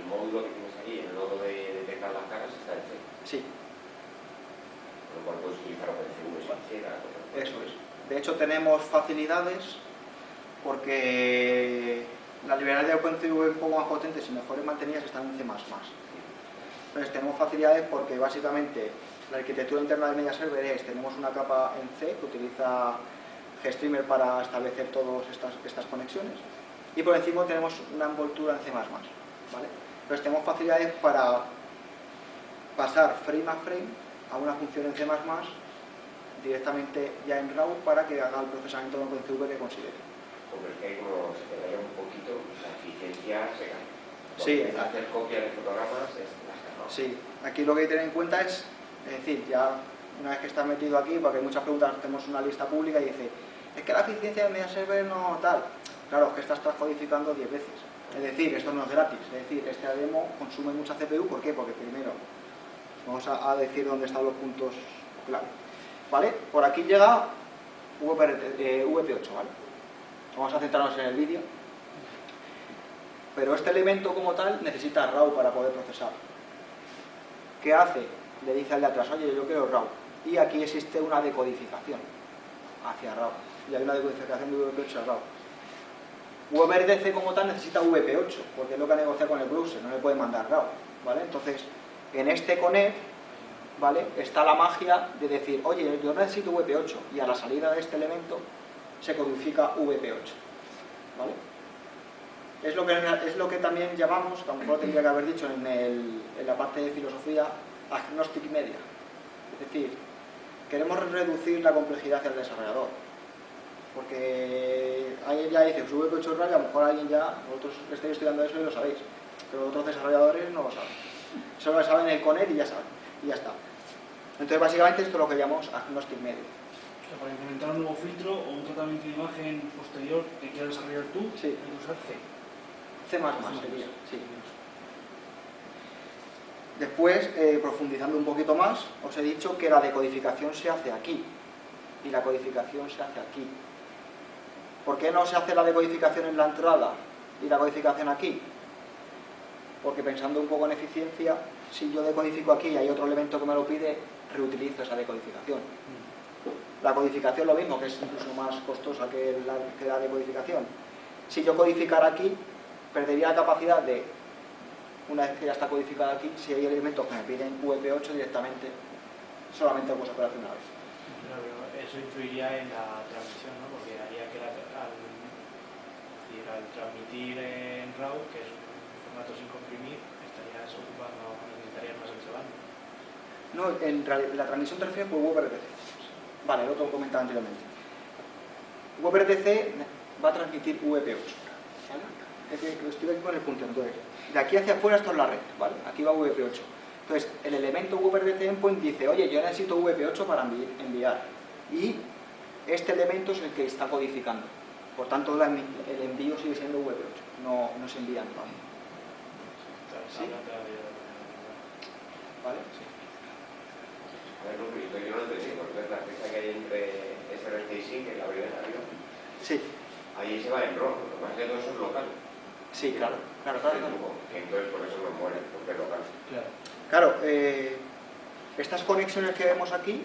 módulo que tienes ahí, el nodo de detectar las caras, está en C. Sí, Con lo cual puedes utilizar OpenCV si quisieras. eso es. De hecho, tenemos facilidades porque las librerías de OpenCV un poco más potentes y mejores mantenidas están en C++. Entonces tenemos facilidades porque básicamente la arquitectura interna del media server es, tenemos una capa en C que utiliza GStreamer para establecer todas estas conexiones y por encima tenemos una envoltura en C++, ¿vale? Entonces tenemos facilidades para pasar frame a frame a una función en C++ directamente ya en RAW para que haga el procesamiento de OpenCV que considere. Hombre, es que hay como se te vaya un poquito, la eficiencia se cae. Sí, porque hacer copias de fotogramas es las cagadas. Sí, aquí lo que hay que tener en cuenta es decir, ya una vez que estás metido aquí, porque hay muchas preguntas, tenemos una lista pública y dice, es que la eficiencia del media server no tal. Claro, es que estás codificando 10 veces. Es decir, esto no es gratis. Es decir, este demo consume mucha CPU. ¿Por qué? Porque primero vamos a decir dónde están los puntos clave. ¿Vale? Por aquí llega VP8, ¿vale? Vamos a centrarnos en el vídeo. Pero este elemento como tal necesita RAW para poder procesar. ¿Qué hace? Le dice al de atrás, oye, yo quiero RAW. Y aquí existe una decodificación hacia RAW. Y hay una decodificación de VP8 a RAW. WebRTC como tal necesita VP8, porque es lo que ha negociado con el browser, no le puede mandar RAW, ¿vale? Entonces, en este connect, ¿vale? Está la magia de decir, oye, yo necesito VP8, y a la salida de este elemento se codifica VP8, ¿vale? Es lo que también llamamos, que a lo mejor tendría que haber dicho en la parte de filosofía, agnostic media. Es decir, queremos reducir la complejidad hacia el desarrollador. Porque alguien ya dice, sube VP8 RAW y a lo mejor alguien ya, vosotros estáis estudiando eso y lo sabéis, pero otros desarrolladores no lo saben. Solo lo saben en el connect y ya saben, y ya está. Entonces básicamente esto es lo que llamamos agnostic media. O sea, para implementar un nuevo filtro o un tratamiento de imagen posterior que quieras desarrollar tú, Sí. hay que usar C. C++ sería, sí. Después, profundizando un poquito más, os he dicho que la decodificación se hace aquí y la codificación se hace aquí. ¿Por qué no se hace la decodificación en la entrada y la codificación aquí? Porque pensando un poco en eficiencia, si yo decodifico aquí y hay otro elemento que me lo pide, reutilizo esa decodificación. La codificación lo mismo, que es incluso más costosa que la decodificación. Si yo codificara aquí, perdería la capacidad de, una vez que ya está codificada aquí, si hay elementos que me piden VP8 directamente, solamente puedo sacar hace una vez. Pero eso influiría en la transmisión, ¿no? Porque haría que al transmitir en RAW, que es un formato sin comprimir, estarías ocupando, necesitarías más ancho banda. No, en realidad, la transmisión te refieres por WebRTC. Vale, lo que comentaba anteriormente. WebRTC va a transmitir VP8. ¿Vale? Es que estoy aquí con el punto. Entonces, de aquí hacia afuera esto es la red, ¿vale? Aquí va VP8. Entonces, el elemento WebRTC endpoint dice, oye, yo necesito VP8 para enviar. Y este elemento es el que está codificando. Por tanto, el envío sigue siendo VP8. No se envía en RAM. ¿Sí? ¿Vale? Sí. A ver, yo no lo entendí, porque es la fecha que hay entre SRC y SYNC, que la abrí de arriba. Sí. Ahí se va en ROM, lo que pasa es que todo eso es local. Sí, claro. Entonces por eso no muere, porque es local. Claro, estas conexiones que vemos aquí,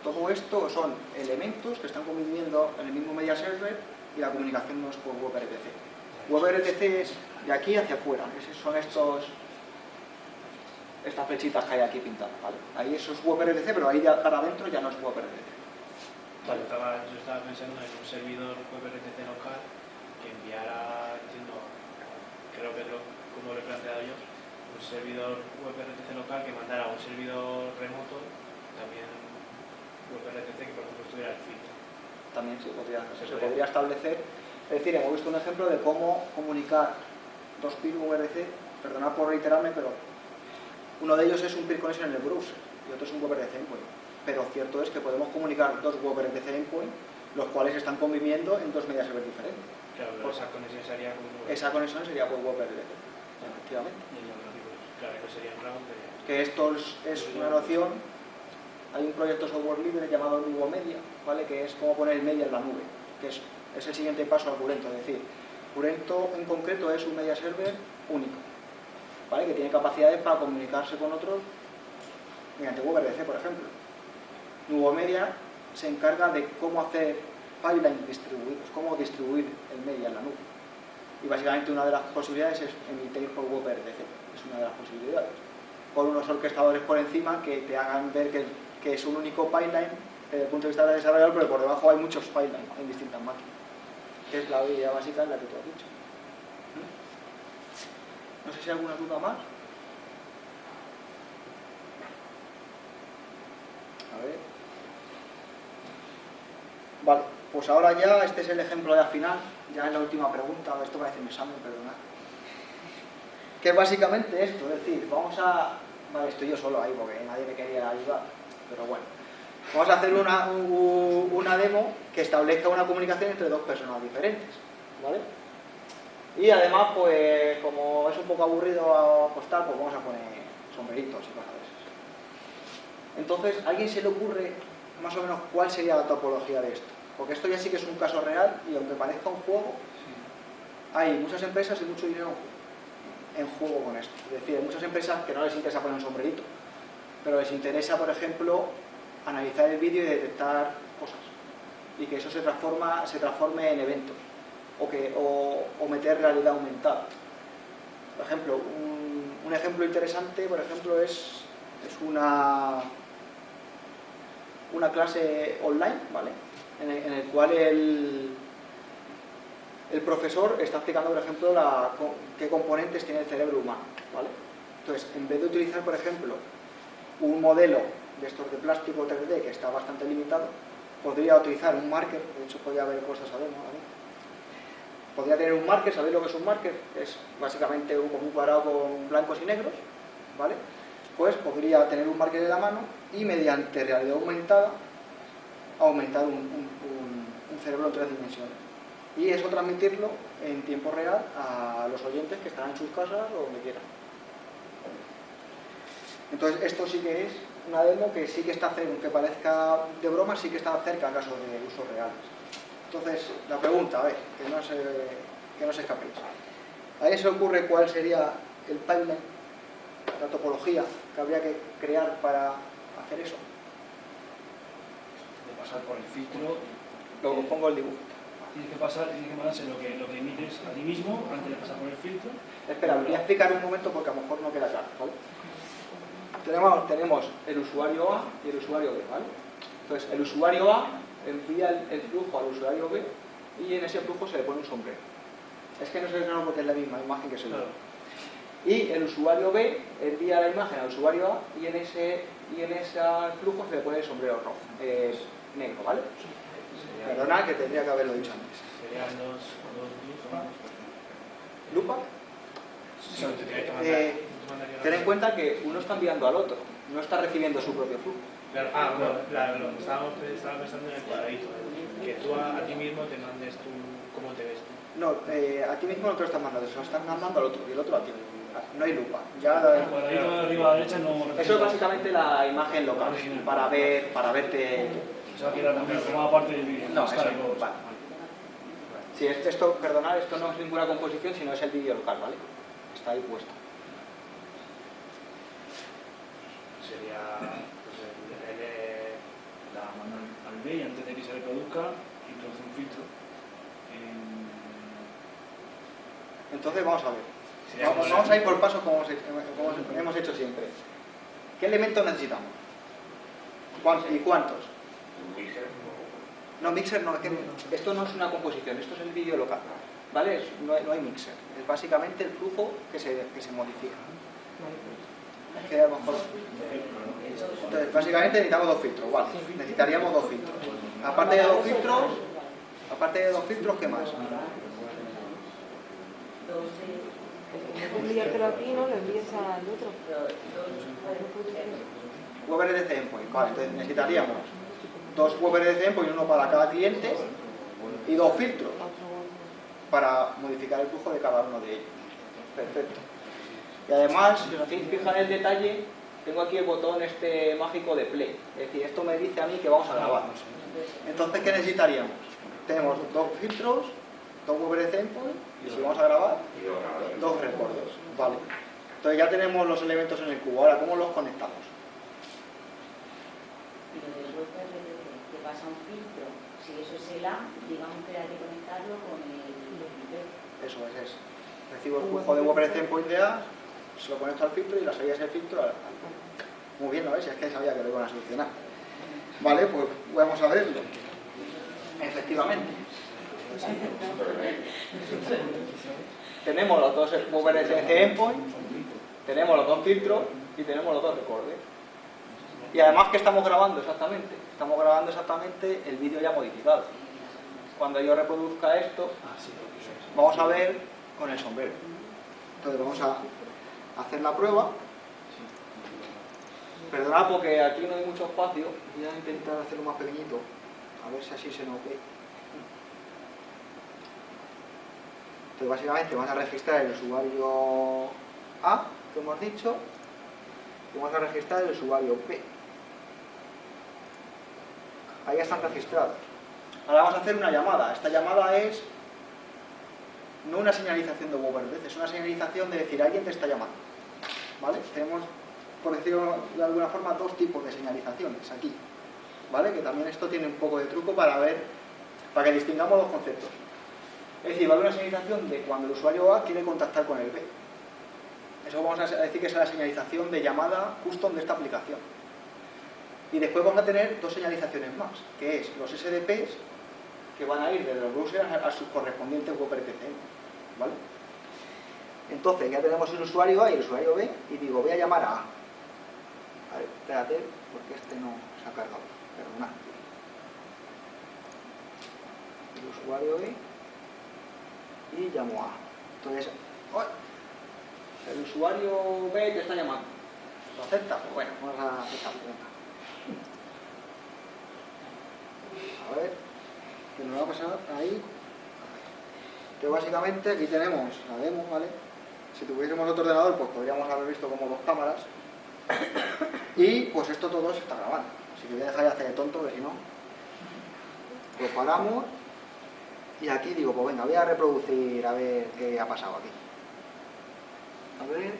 todo esto son elementos que están conviviendo en el mismo media server y la comunicación no es por WebRTC. WebRTC es de aquí hacia afuera, son estas flechitas que hay aquí pintadas, ¿vale? Ahí eso es WebRTC, pero ahí para adentro ya no es WebRTC. Vale. Yo estaba pensando en un servidor WebRTC local que enviara, creo que es como lo he planteado yo, un servidor WebRTC local que mandara a un servidor remoto, también WebRTC, que por ejemplo estuviera el filtro. También se podría establecer, es decir, hemos visto un ejemplo de cómo comunicar dos peer WebRTC, perdonad por reiterarme, pero uno de ellos es un peer connection en el browser y otro es un WebRTC endpoint. Pero cierto es que podemos comunicar dos WebRTC endpoint, los cuales están conviviendo en dos media server diferentes. Claro, pero esa conexión sería con WebRTC. Esa conexión sería por WebRTC, efectivamente. Claro, que sería en RAW. Que esto es una noción, hay un proyecto software libre llamado Nubo Media, ¿vale? Que es como poner el media en la nube, que es el siguiente paso al Curento, es decir, Curento en concreto es un media server único, ¿vale? Que tiene capacidades para comunicarse con otros mediante WebRTC, por ejemplo. Nubo Media se encarga de cómo hacer pipelines distribuidos, cómo distribuir el media en la nube. Y básicamente una de las posibilidades es emitir por WebRTC, es una de las posibilidades. Por unos orquestadores por encima que te hagan ver que es un único pipeline desde el punto de vista del desarrollador, pero por debajo hay muchos pipelines en distintas máquinas. Que es la idea básica en la que tú has dicho. No sé si hay alguna duda más. A ver. Vale, pues ahora ya, este es el ejemplo ya final, ya es la última pregunta, esto parece un examen, perdonad. Que es básicamente esto, es decir, vamos a... Vale, estoy yo solo ahí porque nadie me quería ayudar, pero bueno. Vamos a hacer una demo que establezca una comunicación entre dos personas diferentes, ¿vale? Y además, pues, como es un poco aburrido apostar, pues vamos a poner sombreritos y cosas de esas. Entonces, ¿a alguien se le ocurre más o menos cuál sería la topología de esto? Porque esto ya sí que es un caso real y aunque parezca un juego, hay muchas empresas y mucho dinero en juego con esto. Es decir, hay muchas empresas que no les interesa poner un sombrerito, pero les interesa, por ejemplo, analizar el vídeo y detectar cosas y que eso se transforme en eventos o meter realidad aumentada. Por ejemplo, un ejemplo interesante, por ejemplo, es una clase online, ¿vale? En el cual el profesor está explicando, por ejemplo, qué componentes tiene el cerebro humano, ¿vale? Entonces, en vez de utilizar, por ejemplo, un modelo de estos de plástico 3D que está bastante limitado, podría utilizar un marker, de hecho podría haber puesto esa demo, ¿vale? Podría tener un marker, ¿sabéis lo que es un marker? Es básicamente un cuadrado con blancos y negros, ¿vale? Pues podría tener un marker en la mano y mediante realidad aumentada aumentar un cerebro en 3 dimensiones. Y eso transmitirlo en tiempo real a los oyentes que están en sus casas o donde quieran. Entonces esto sí que es una demo que sí que está cerca, aunque parezca de broma, sí que está cerca en casos de usos reales. Entonces, la pregunta, a ver, que no se escapéis. ¿A alguien se le ocurre cuál sería el pipeline, la topología que habría que crear para hacer eso? De pasar por el filtro. Luego pongo el dibujo. tiene que mandarse lo que emites a ti mismo antes de pasar por el filtro. Espera, voy a explicar un momento porque a lo mejor no queda claro, ¿vale? Tenemos el usuario A y el usuario B, ¿vale? Entonces, el usuario A envía el flujo al usuario B y en ese flujo se le pone un sombrero. Es que no sé claro porque es la misma imagen que se ve. Claro. Y el usuario B envía la imagen al usuario A y en ese flujo se le pone el sombrero rojo, negro, ¿vale? Perdona que tendría que haberlo dicho antes. Serían dos ¿Lupa? Ten en cuenta que uno está enviando al otro, no está recibiendo su propio flujo. Claro, lo que estaba pensando en el cuadradito, que tú a ti mismo te mandes tú cómo te ves tú. No, a ti mismo no te lo están mandando, se lo están mandando al otro y el otro a ti. No hay lupa. Ya El cuadradito de arriba a la derecha no... eso es básicamente la imagen local, para verte... Se va a quedar también formada parte del vídeo. No, eso no, vale. Sí, esto, perdonad, esto no es ninguna composición, sino es el vídeo local, ¿vale? Está ahí puesto. Sería pues, La mandan al B y antes de que se reproduzca, introduce un filtro. Entonces vamos a ver. sería Vamos a ir por pasos como hemos hecho siempre. ¿Qué elementos necesitamos? ¿Y cuántos? No, mixer no, es que esto no es una composición, esto es el vídeo local, ¿vale? No hay mixer, es básicamente el flujo que se modifica. Es que a lo mejor... Entonces, básicamente necesitamos dos filtros, vale, necesitaríamos dos filtros. Aparte de dos filtros, ¿qué más? Enviártelo aquí, ¿no? Lo envías al otro. WebRTC endpoint, vale, entonces necesitaríamos dos WebRTC endpoint, uno para cada cliente y dos filtros para modificar el flujo de cada uno de ellos. Perfecto. Y además, si os hacéis fijar en el detalle, tengo aquí el botón este mágico de play. Es decir, esto me dice a mí que vamos a grabar. Entonces, ¿qué necesitaríamos? Tenemos dos filtros, dos WebRTC endpoint y si vamos a grabar, dos recuerdos. Vale. Entonces ya tenemos los elementos en el cubo. Ahora, ¿cómo los conectamos? Pero después te pasa un filtro. Si eso es el A, digamos que hay que conectarlo con el B. Eso es. Recibo el flujo de WebRTC endpoint de A, se lo conecto al filtro y la salida es el filtro al... Muy bien, ¿no ves? Es que sabía que lo iban a solucionar. Vale, pues vamos a verlo. Efectivamente. Tenemos los dos WebRTC endpoint, tenemos los dos filtros y tenemos los dos recorders. Y además, ¿qué estamos grabando exactamente? Estamos grabando exactamente el vídeo ya modificado. Cuando yo reproduzca esto, vamos a ver con el sombrero. Entonces vamos a hacer la prueba. Perdonad porque aquí no hay mucho espacio. Voy a intentar hacerlo más pequeñito. A ver si así se nos ve. Entonces básicamente vamos a registrar el usuario A, que hemos dicho, y vamos a registrar el usuario B. Ahí ya están registrados. Ahora vamos a hacer una llamada. Esta llamada es no una señalización de WebRTC, es una señalización de decir alguien te está llamando. ¿Vale? Tenemos, por decirlo de alguna forma, dos tipos de señalizaciones aquí. ¿Vale? Que también esto tiene un poco de truco para que distingamos los conceptos. Es decir, va a haber una señalización de cuando el usuario A quiere contactar con el B. Eso vamos a decir que es la señalización de llamada custom de esta aplicación. Y después vamos a tener dos señalizaciones más, que es los SDPs que van a ir desde los browsers a sus correspondientes WebRTC. ¿Vale? Entonces ya tenemos el usuario A y el usuario B y digo, voy a llamar a A. A ver, espérate, porque este no se ha cargado. Perdona. El usuario B y llamo A. Entonces, el usuario B te está llamando. ¿Lo acepta? Pues bueno, vamos a aceptarlo. A ver, que nos va a pasar ahí. Que básicamente aquí tenemos la demo, ¿vale? Si tuviésemos otro ordenador, pues podríamos haber visto como dos cámaras. Y pues esto todo se está grabando. Así que voy a dejar de hacer de tonto, que si no, lo paramos. Y aquí digo, pues venga, voy a reproducir a ver qué ha pasado aquí. A ver.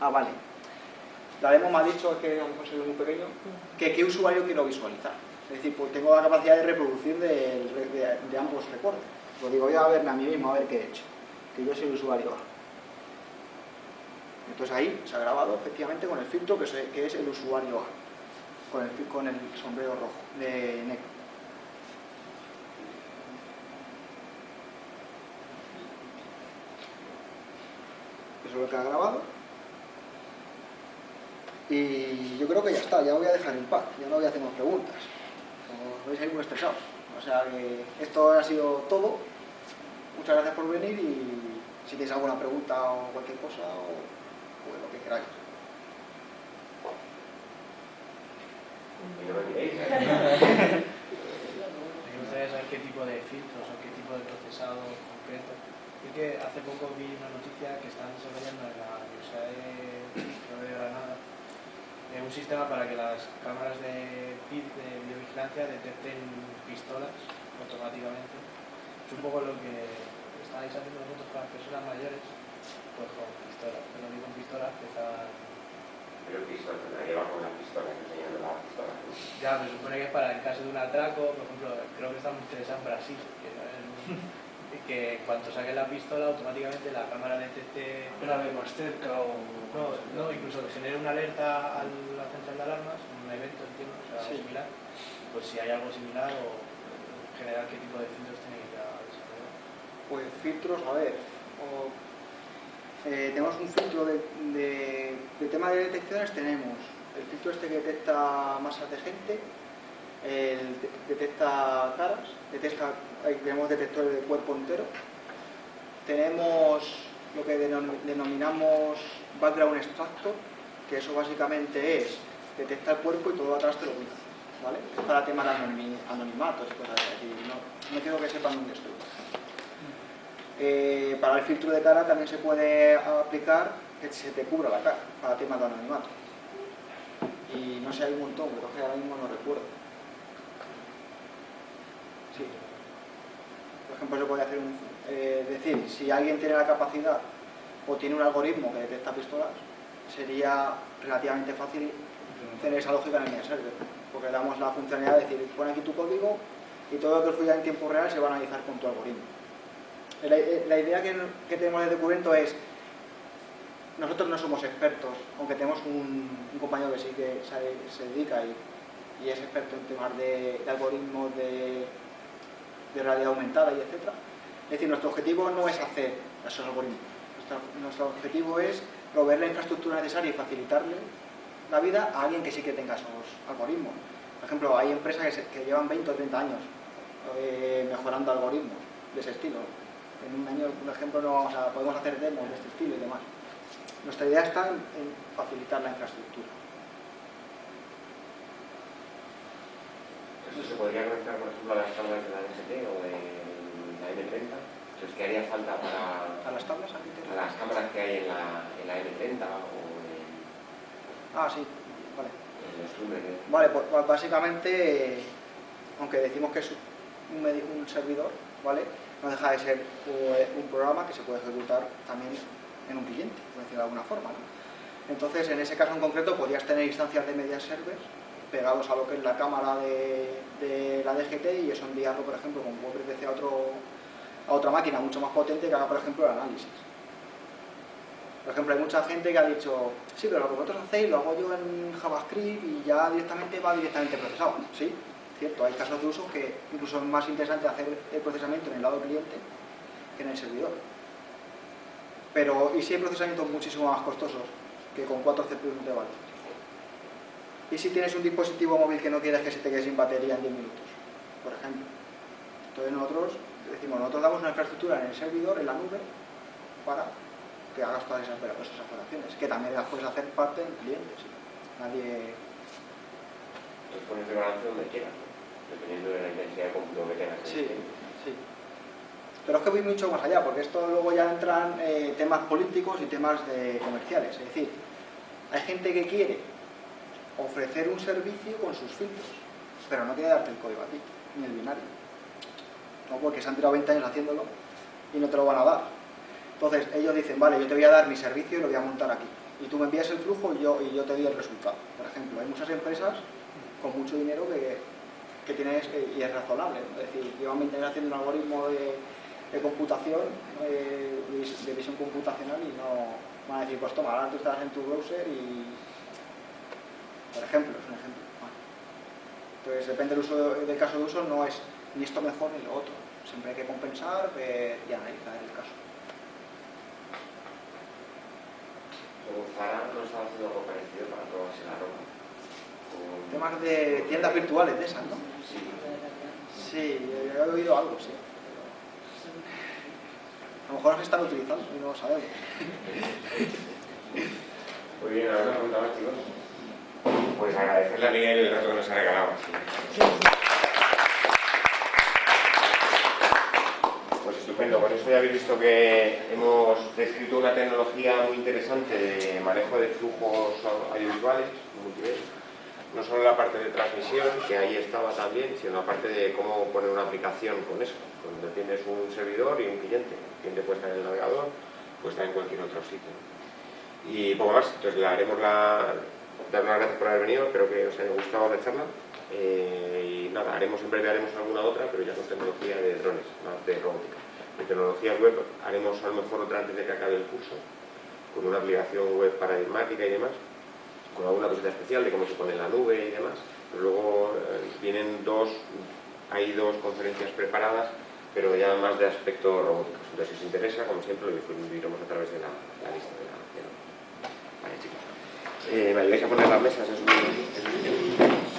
Ah, vale. La demo me ha dicho, es que a lo mejor se ve muy pequeño, que qué usuario quiero visualizar. decir, pues tengo la capacidad de reproducir de ambos recortes. Lo digo, voy a verme a mí mismo a ver qué he hecho, que yo soy el usuario A. Entonces ahí se ha grabado efectivamente con el filtro que es el usuario A, con el sombrero rojo, de negro. Eso es lo que ha grabado. Y yo creo que ya está, ya voy a dejar en paz, ya no voy a hacer más preguntas. Os vais a ir muy estresados. O sea que esto ha sido todo. Muchas gracias por venir y si tenéis alguna pregunta o cualquier cosa o lo que queráis. Y no me miréis, Me gustaría saber qué tipo de filtros o qué tipo de procesado concreto. Y que hace poco vi una noticia que están desarrollando en la Universidad de Granada un sistema para que las cámaras de PID, de videovigilancia, detecten pistolas automáticamente. Es un poco lo que estáis haciendo vosotros con las personas mayores, pues con pistolas. Pero digo con pistolas que están... Pero pistola, nadie va con la pistola, enseñando la pistola. Ya, me supone que es para el caso de un atraco, por ejemplo, creo que está muy interesado en Brasil, que cuando saquen la pistola automáticamente la cámara detecte... Para ver más cerca o... No, incluso que genere una alerta a la central de alarmas, un evento, entiendo, o sea, algo Sí. similar, pues si hay algo similar o en general qué tipo de filtros tenéis ya desarrollados. Pues filtros, a ver, tenemos un filtro de tema de detecciones, tenemos el filtro este que detecta masas de gente, detecta caras, tenemos detectores de cuerpo entero, tenemos lo que denominamos background extractor, que eso básicamente es detecta el cuerpo y todo atrás te lo quita, ¿vale? Es para temas de anonimatos y cosas así, no quiero que sepan dónde estoy. Para el filtro de cara también se puede aplicar que se te cubra la cara, para temas de anonimato. Y no sé, hay un montón, pero que ahora mismo no recuerdo. Sí. Por ejemplo, se puede hacer decir, si alguien tiene la capacidad o tiene un algoritmo que detecta pistolas, sería relativamente fácil tener esa lógica en el media server, porque le damos la funcionalidad de decir, pon aquí tu código y todo lo que fluya en tiempo real se va a analizar con tu algoritmo. La idea que tenemos desde Curento es, nosotros no somos expertos, aunque tenemos un compañero que sí que se dedica y es experto en temas de algoritmos de realidad aumentada y etcétera. Es decir, nuestro objetivo no es hacer esos algoritmos, nuestro objetivo es proveer la infraestructura necesaria y facilitarle la vida a alguien que sí que tenga esos algoritmos. Por ejemplo, hay empresas que llevan 20 o 30 años mejorando algoritmos de ese estilo. En un año, por ejemplo, podemos hacer demos de este estilo y demás. Nuestra idea está en facilitar la infraestructura. ¿Eso se podría conectar, por ejemplo, a las cámaras de la DGT o de la M30? Entonces, ¿qué haría falta para ¿A las tablas? a las cámaras que hay en la M30 o Sí, vale. en los túneles? Vale, pues básicamente, aunque decimos que es un servidor, ¿vale? No deja de ser un programa que se puede ejecutar también en un cliente, por decirlo de alguna forma, ¿no? Entonces, en ese caso en concreto, podrías tener instancias de media servers pegados a lo que es la cámara de la DGT y eso enviarlo, por ejemplo, con WebRTC a otra máquina mucho más potente que haga, por ejemplo, el análisis. Por ejemplo, hay mucha gente que ha dicho, sí, pero lo que vosotros hacéis lo hago yo en JavaScript y ya va directamente procesado. Sí, cierto, hay casos de uso que incluso es más interesante hacer el procesamiento en el lado cliente que en el servidor. Pero, ¿y si hay procesamientos muchísimo más costosos que con 4 CPUs no te vale? ¿Y si tienes un dispositivo móvil que no quieres que se te quede sin batería en 10 minutos? Por ejemplo. Entonces nosotros damos una infraestructura en el servidor, en la nube, para que hagas todas esas operaciones, que también las puedes hacer parte del cliente. ¿Sí? Nadie... Pues pones el balance donde quieras, ¿no? Dependiendo de la intensidad de cómputo que tengas. Sí, sí. Pero es que voy mucho más allá, porque esto luego ya entran temas políticos y temas comerciales. Es decir, hay gente que quiere ofrecer un servicio con sus filtros, pero no quiere darte el código a ti, ni el binario. No, porque se han tirado 20 años haciéndolo y no te lo van a dar. Entonces ellos dicen, vale, yo te voy a dar mi servicio y lo voy a montar aquí. Y tú me envías el flujo y yo te doy el resultado. Por ejemplo, hay muchas empresas con mucho dinero que tienes y es razonable, ¿no? Es decir, igualmente haciendo un algoritmo de computación, de visión computacional, y no van a decir, pues toma, ahora tú estás en tu browser y, por ejemplo, es un ejemplo. Bueno. Entonces, depende del caso de uso, no es ni esto mejor ni lo otro. Siempre hay que compensar, ver y analizar el caso. Zara no estaba haciendo algo parecido para probarse la ropa. Temas de tiendas virtuales de esas, ¿no? Sí. Sí, yo he oído algo, sí. A lo mejor se están utilizando y no lo sabemos. Muy bien, ¿alguna pregunta más, chicos? Pues agradecerle a Miguel el rato que nos ha regalado. Pues estupendo, con eso ya habéis visto que hemos descrito una tecnología muy interesante de manejo de flujos audiovisuales, multimedia. No solo la parte de transmisión, que ahí estaba también, sino la parte de cómo poner una aplicación con eso. Donde tienes un servidor y un cliente. El cliente puede estar en el navegador, puede estar en cualquier otro sitio. Y poco más, entonces le haremos dar las gracias por haber venido, espero que os haya gustado la charla. Y nada, en breve haremos alguna otra, pero ya con tecnología de drones, más de robótica. De tecnologías web haremos a lo mejor otra antes de que acabe el curso, con una aplicación web paradigmática y demás, con alguna cosita especial de cómo se pone en la nube y demás. Pero luego hay dos conferencias preparadas, pero ya más de aspecto robótico. Entonces, si os interesa, como siempre, lo difundiremos a través de la lista de la. Vale, chicos. ¿Me ayudáis a poner las mesas? Es un...